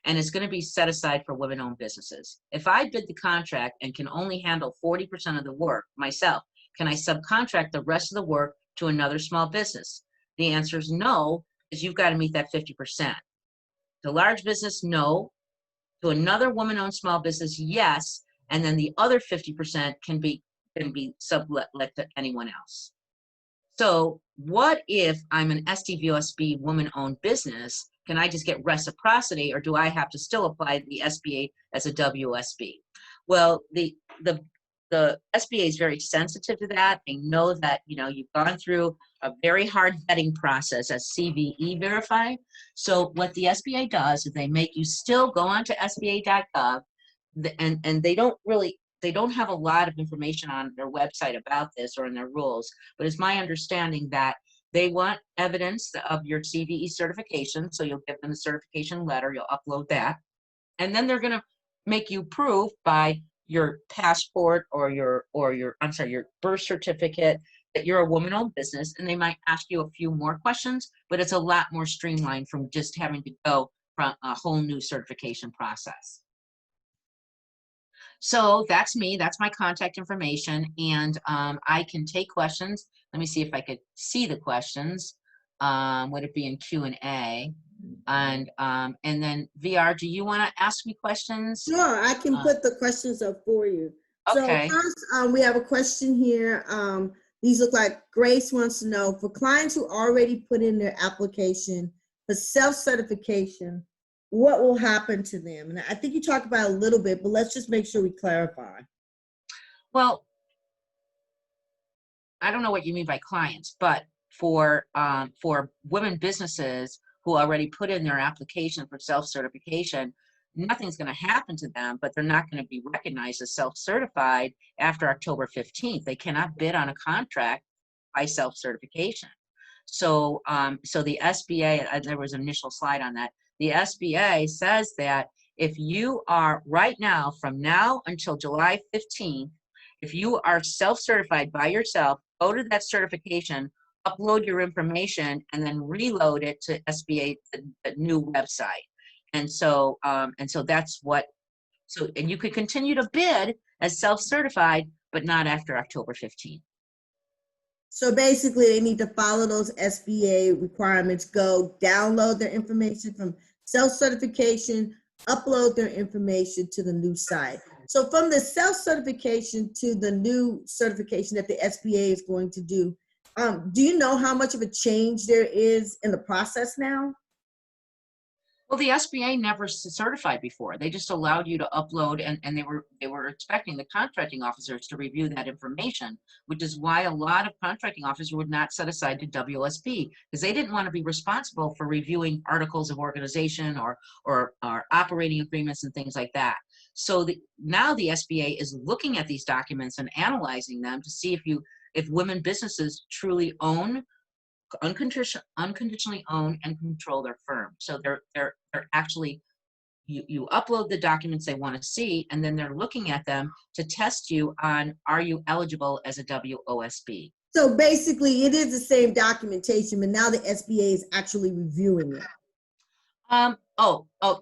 and it's going to be set aside for women-owned businesses. If I bid the contract and can only handle 40% of the work myself, can I subcontract the rest of the work to another small business? The answer is no, because you've got to meet that 50%. To large business, no. To another woman-owned small business, yes. And then the other 50% can be sublet to anyone else. So what if I'm an SDVOSB woman-owned business? Can I just get reciprocity, or do I have to still apply the SBA as a WOSB? Well, the SBA is very sensitive to that. They know that, you know, you've gone through a very hard vetting process as CVE verified. So what the SBA does is they make you still go onto SBA.gov, and they don't have a lot of information on their website about this or in their rules, but it's my understanding that they want evidence of your CVE certification. So you'll give them a certification letter, you'll upload that, and then they're going to make you prove by your passport or your birth certificate that you're a woman-owned business, and they might ask you a few more questions, but it's a lot more streamlined from just having to go from a whole new certification process. So that's me, that's my contact information, and I can take questions. Let me see if I could see the questions. Would it be in Q&A? And then VR, do you want to ask me questions? Sure, I can put the questions up for you. Okay. So first, we have a question here. These look like Grace wants to know, for clients who already put in their application for self-certification, what will happen to them? And I think you talked about it a little bit, but let's just make sure we clarify. Well, I don't know what you mean by clients, but for women businesses who already put in their application for self-certification, nothing's going to happen to them, but they're not going to be recognized as self-certified after October 15th. They cannot bid on a contract by self-certification. So, so the SBA, there was an initial slide on that. The SBA says that if you are right now, from now until July 15th, if you are self-certified by yourself, go to that certification, upload your information, and then reload it to SBA, the new website. And so that's what, so, and you could continue to bid as self-certified, but not after October 15th. So basically they need to follow those SBA requirements, go download their information from self-certification, upload their information to the new site. So from the self-certification to the new certification that the SBA is going to do you know how much of a change there is in the process now? Well, the SBA never certified before. They just allowed you to upload, and they were expecting the contracting officers to review that information, which is why a lot of contracting officers would not set aside to WOSB, because they didn't want to be responsible for reviewing articles of organization or operating agreements and things like that. So now the SBA is looking at these documents and analyzing them to see if women businesses truly unconditionally own and control their firm. So they're actually, you upload the documents they want to see, and then they're looking at them to test you on, are you eligible as a WOSB? So basically it is the same documentation, but now the SBA is actually reviewing it.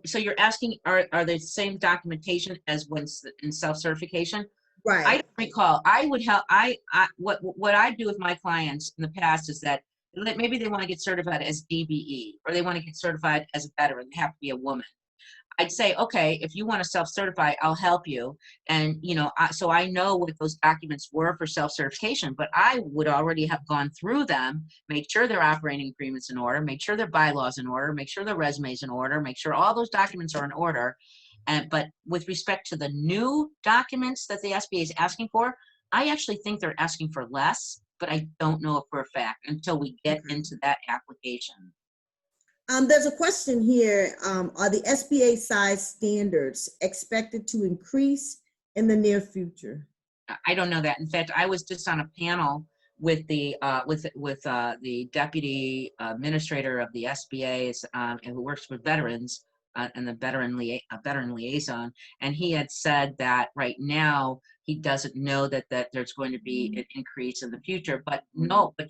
So you're asking, are they the same documentation as when in self-certification? Right. I don't recall. I would help. What I do with my clients in the past is that maybe they want to get certified as DBE, or they want to get certified as a veteran. They have to be a woman. I'd say, okay, if you want to self-certify, I'll help you. And, so I know what those documents were for self-certification, but I would already have gone through them, made sure their operating agreements in order, make sure their bylaws in order, make sure their resumes in order, make sure all those documents are in order. But with respect to the new documents that the SBA is asking for, I actually think they're asking for less, but I don't know it for a fact until we get into that application. There's a question here. Are the SBA size standards expected to increase in the near future? I don't know that. In fact, I was just on a panel with the deputy administrator of the SBA's and who works with veterans and the veteran liaison, and he had said that right now he doesn't know that there's going to be an increase in the future, but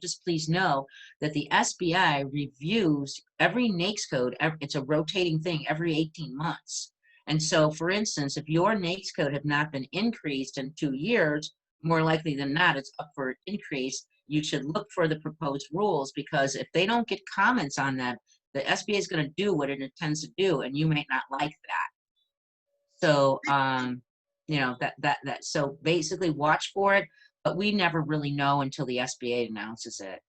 just please know that the SBA reviews every NAICS code. It's a rotating thing every 18 months. And so, for instance, if your NAICS code have not been increased in 2 years, more likely than not, it's up for increase. You should look for the proposed rules, because if they don't get comments on that, the SBA is going to do what it intends to do, and you may not like that. So, so basically watch for it, but we never really know until the SBA announces it.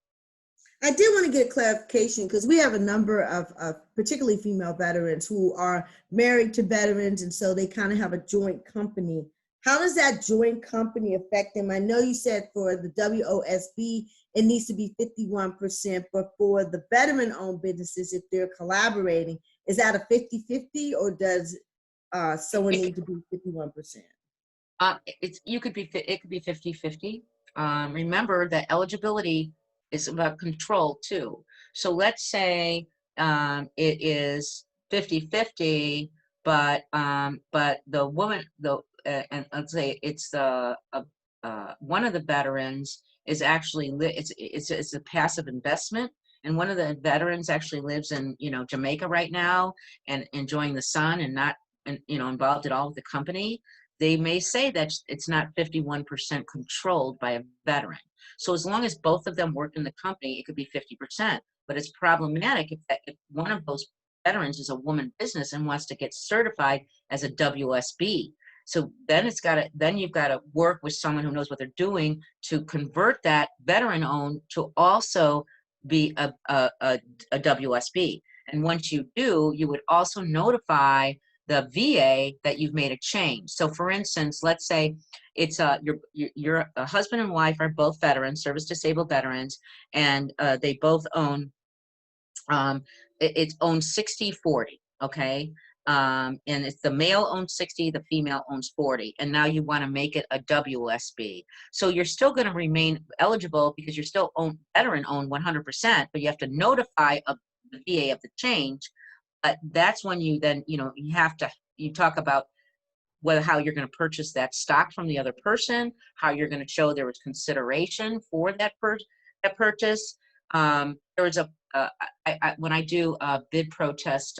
I did want to get clarification, because we have a number of particularly female veterans who are married to veterans, and so they kind of have a joint company. How does that joint company affect them? I know you said for the WOSB, it needs to be 51%, but for the veteran-owned businesses, if they're collaborating, is that a 50-50, or does someone need to be 51%? It could be 50-50. Remember that eligibility is about control too. So let's say it is 50-50, but the woman, and let's say it's one of the veterans is actually it's a passive investment, and one of the veterans actually lives in Jamaica right now and enjoying the sun and not involved at all with the company. They may say that it's not 51% controlled by a veteran. So as long as both of them work in the company, it could be 50%. But it's problematic if one of those veterans is a woman business and wants to get certified as a WSB. So then you've got to work with someone who knows what they're doing to convert that veteran-owned to also be a WSB. And once you do, you would also notify the VA that you've made a change. So for instance, let's say it's your husband and wife are both veterans, service disabled veterans, and they both own, it's owned 60-40, okay? And it's the male owns 60, the female owns 40, and now you want to make it a WOSB. So you're still going to remain eligible because you're still veteran owned 100%, but you have to notify the VA of the change. But that's when you then, you talk about how you're going to purchase that stock from the other person, how you're going to show there was consideration for that purchase. There was when I do bid protest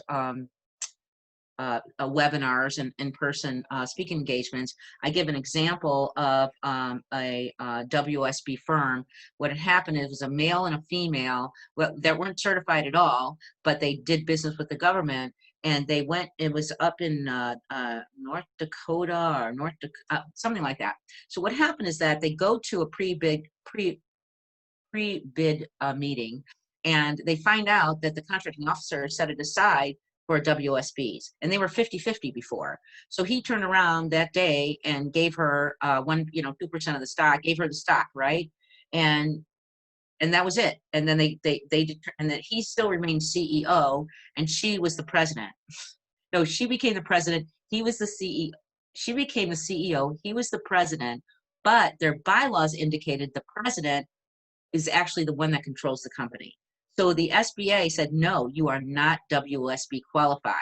webinars and in-person speaking engagements, I give an example of a WOSB firm. What had happened is it was a male and a female that weren't certified at all, but they did business with the government, and they went, it was up in North Dakota or something like that. So what happened is that they go to a pre-bid meeting, and they find out that the contracting officer set it aside for WOSBs, and they were 50-50 before. So he turned around that day and gave her 2% of the stock, gave her the stock, right? And that was it. And then they and that he still remained CEO, and she was the president. No, she became the president. He was the CEO. She became the CEO. He was the president. But their bylaws indicated the president is actually the one that controls the company. So the SBA said, no, you are not WOSB qualified.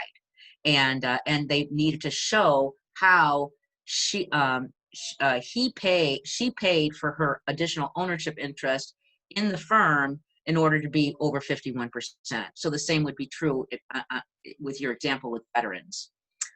And they needed to show how she paid for her additional ownership interest in the firm in order to be over 51%. So the same would be true with your example with veterans.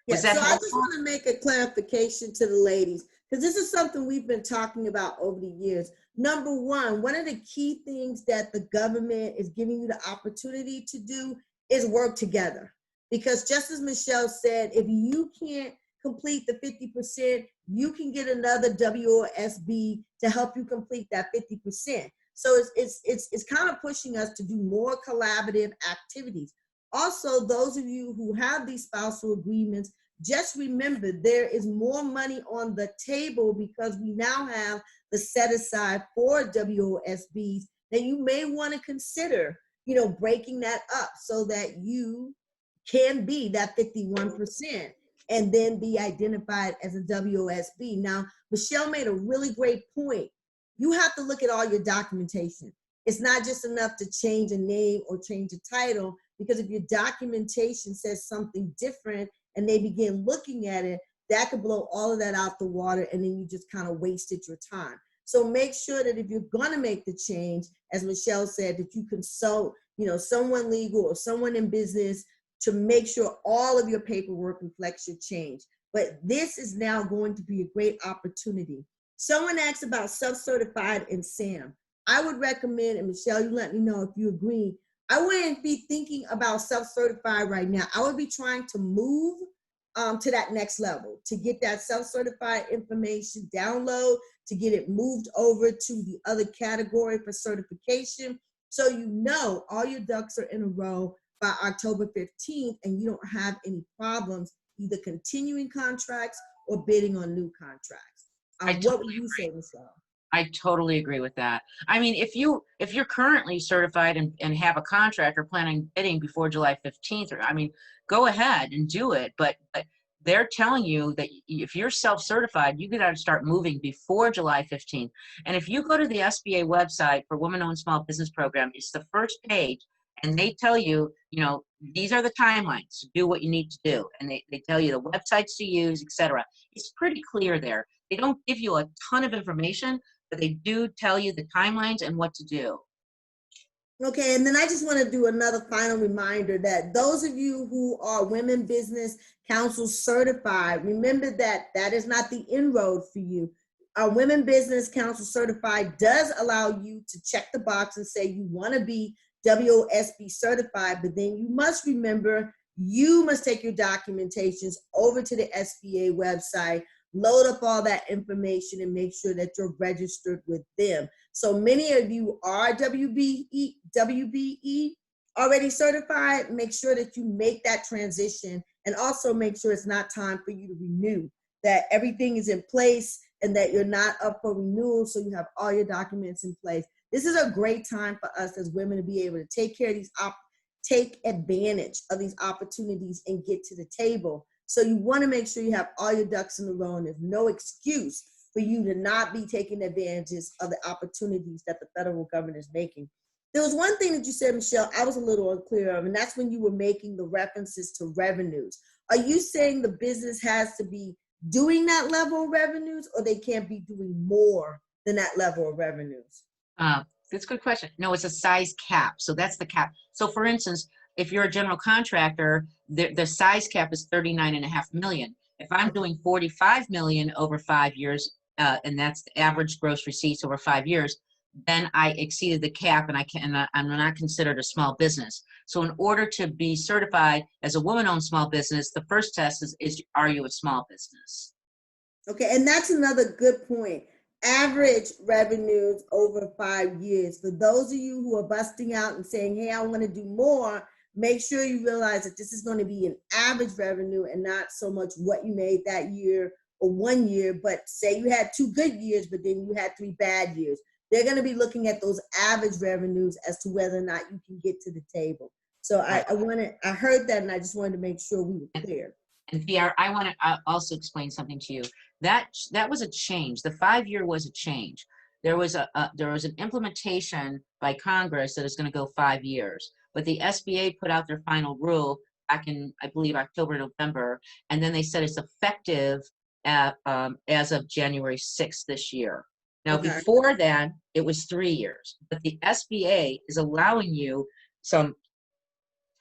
Yeah, so I just want to make a clarification to the ladies, because this is something we've been talking about over the years. Number one of the key things that the government is giving you the opportunity to do is work together. Because just as Michelle said, if you can't complete the 50%, you can get another WOSB to help you complete that 50%. So it's kind of pushing us to do more collaborative activities. Also, those of you who have these spousal agreements, just remember there is more money on the table because we now have the set aside for WOSBs that you may want to consider, breaking that up so that you can be that 51% and then be identified as a WOSB. Now, Michelle made a really great point. You have to look at all your documentation. It's not just enough to change a name or change a title, because if your documentation says something different and they begin looking at it, that could blow all of that out the water, and then you just kind of wasted your time. So make sure that if you're going to make the change, as Michelle said, that you consult, someone legal or someone in business to make sure all of your paperwork reflects your change. But this is now going to be a great opportunity. Someone asked about self-certified and SAM. I would recommend, and Michelle, you let me know if you agree, I wouldn't be thinking about self-certified right now. I would be trying to move to that next level, to get that self-certified information download, to get it moved over to the other category for certification. So all your ducks are in a row by October 15th, and you don't have any problems either continuing contracts or bidding on new contracts. What would you say, Michelle? I totally agree with that. I mean, if you're currently certified and have a contract or planning bidding before July 15th, go ahead and do it. But they're telling you that if you're self-certified, you got to start moving before July 15th. And if you go to the SBA website for Women-Owned Small Business Program, it's the first page, and they tell you, these are the timelines to do what you need to do. And they tell you the websites to use, etc. It's pretty clear there. They don't give you a ton of information, but they do tell you the timelines and what to do. Okay, and then I just want to do another final reminder that those of you who are Women Business Council certified, remember that that is not the inroad for you. Our Women Business Council certified does allow you to check the box and say you want to be WOSB certified, but then you must remember you must take your documentations over to the SBA website, load up all that information, and make sure that you're registered with them. So many of you are WBE already certified, make sure that you make that transition, and also make sure it's not time for you to renew, that everything is in place and that you're not up for renewal, so you have all your documents in place. This is a great time for us as women to be able to take care of these, take advantage of these opportunities and get to the table. So you want to make sure you have all your ducks in a row, and there's no excuse for you to not be taking advantages of the opportunities that the federal government is making. There was one thing that you said, Michelle, I was a little unclear of, and that's when you were making the references to revenues. Are you saying the business has to be doing that level of revenues, or they can't be doing more than that level of revenues? That's a good question. No, it's a size cap. So that's the cap. So for instance, if you're a general contractor, the size cap is 39.5 million. If I'm doing 45 million over 5 years, and that's the average gross receipts over 5 years, then I exceeded the cap, and I'm not considered a small business. So in order to be certified as a woman-owned small business, the first test is are you a small business? Okay, and that's another good point. Average revenues over 5 years. For those of you who are busting out and saying, hey, I want to do more, make sure you realize that this is going to be an average revenue and not so much what you made that year or 1 year, but say you had 2 good years, but then you had 3 bad years. They're going to be looking at those average revenues as to whether or not you can get to the table. So I heard that, and I just wanted to make sure we were clear. And VR, I want to also explain something to you. That was a change. The 5-year was a change. There was an implementation by Congress that is going to go 5 years. But the SBA put out their final rule back in, I believe, October, November, and then they said it's effective as of January 6th this year. Now, Okay. before then, it was 3 years. But the SBA is allowing you some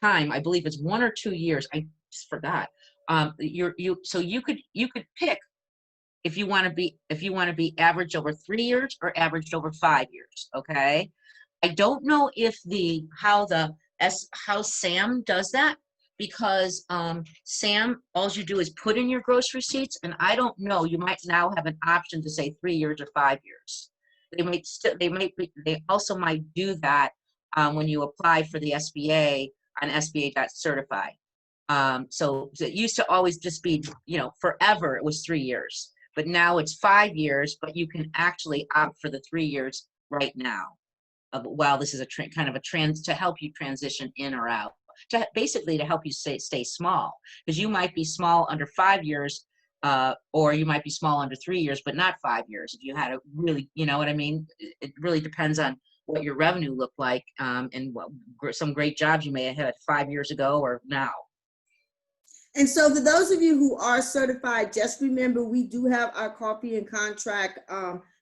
time. I believe it's 1 or 2 years. I just forgot. So you could pick if you want to be average over 3 years or averaged over 5 years. Okay. I don't know if how SAM does that, because SAM, all you do is put in your gross receipts, and I don't know, you might now have an option to say 3 years or 5 years. They also might do that when you apply for the SBA on SBA.certify. So it used to always just be, forever it was 3 years, but now it's 5 years, but you can actually opt for the 3 years right now. While this is a kind of a to help you transition in or out, basically to help you stay small, because you might be small under 5 years, or you might be small under 3 years, but not 5 years. If you had a really, you know what I mean? It really depends on what your revenue looked like, and some great jobs you may have had 5 years ago or now. And so for those of you who are certified, just remember we do have our copy and contract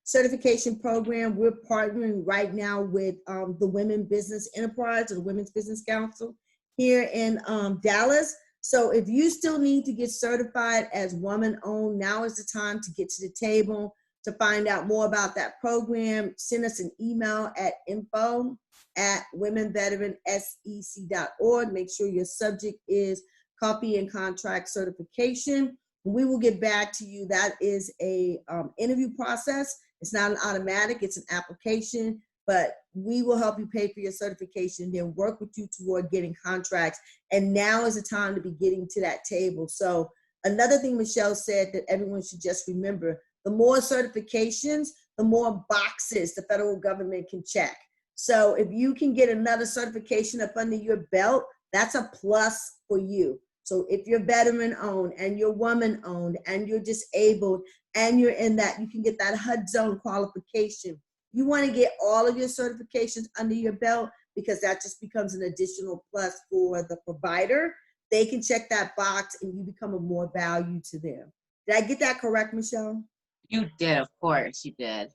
certification program. We're partnering right now with the Women Business Enterprise, or the Women's Business Council here in Dallas. So if you still need to get certified as woman-owned, now is the time to get to the table. To find out more about that program, send us an email at info@womenveteransec.org. Make sure your subject is copy and contract certification. We will get back to you. That is a interview process. It's not an automatic, it's an application, but we will help you pay for your certification, then work with you toward getting contracts. And now is the time to be getting to that table. So another thing Michelle said that everyone should just remember, the more certifications, the more boxes the federal government can check. So if you can get another certification up under your belt, that's a plus for you. So if you're veteran owned and you're woman owned and you're disabled and you're in that, you can get that HUD zone qualification. You want to get all of your certifications under your belt, because that just becomes an additional plus for the provider. They can check that box and you become of more value to them. Did I get that correct, Michelle? You did, of course, you did.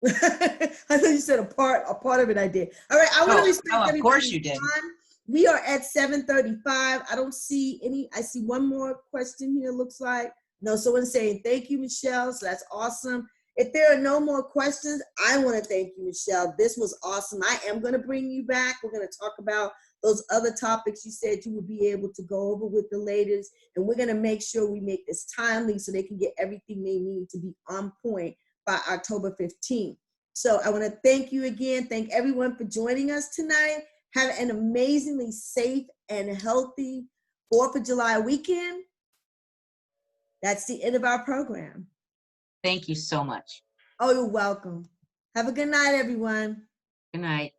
I thought you said a part of it I did. All right, I want to respect everybody's of course you did. time. We are at 7:35. I don't see any. I see one more question here, looks like. No, someone's saying thank you, Michelle. So that's awesome. If there are no more questions, I want to thank you, Michelle. This was awesome. I am going to bring you back. We're going to talk about those other topics you said you would be able to go over with the ladies. And we're going to make sure we make this timely so they can get everything they need to be on point by October 15th. So I want to thank you again. Thank everyone for joining us tonight. Have an amazingly safe and healthy 4th of July weekend. That's the end of our program. Thank you so much. Oh, you're welcome. Have a good night, everyone. Good night.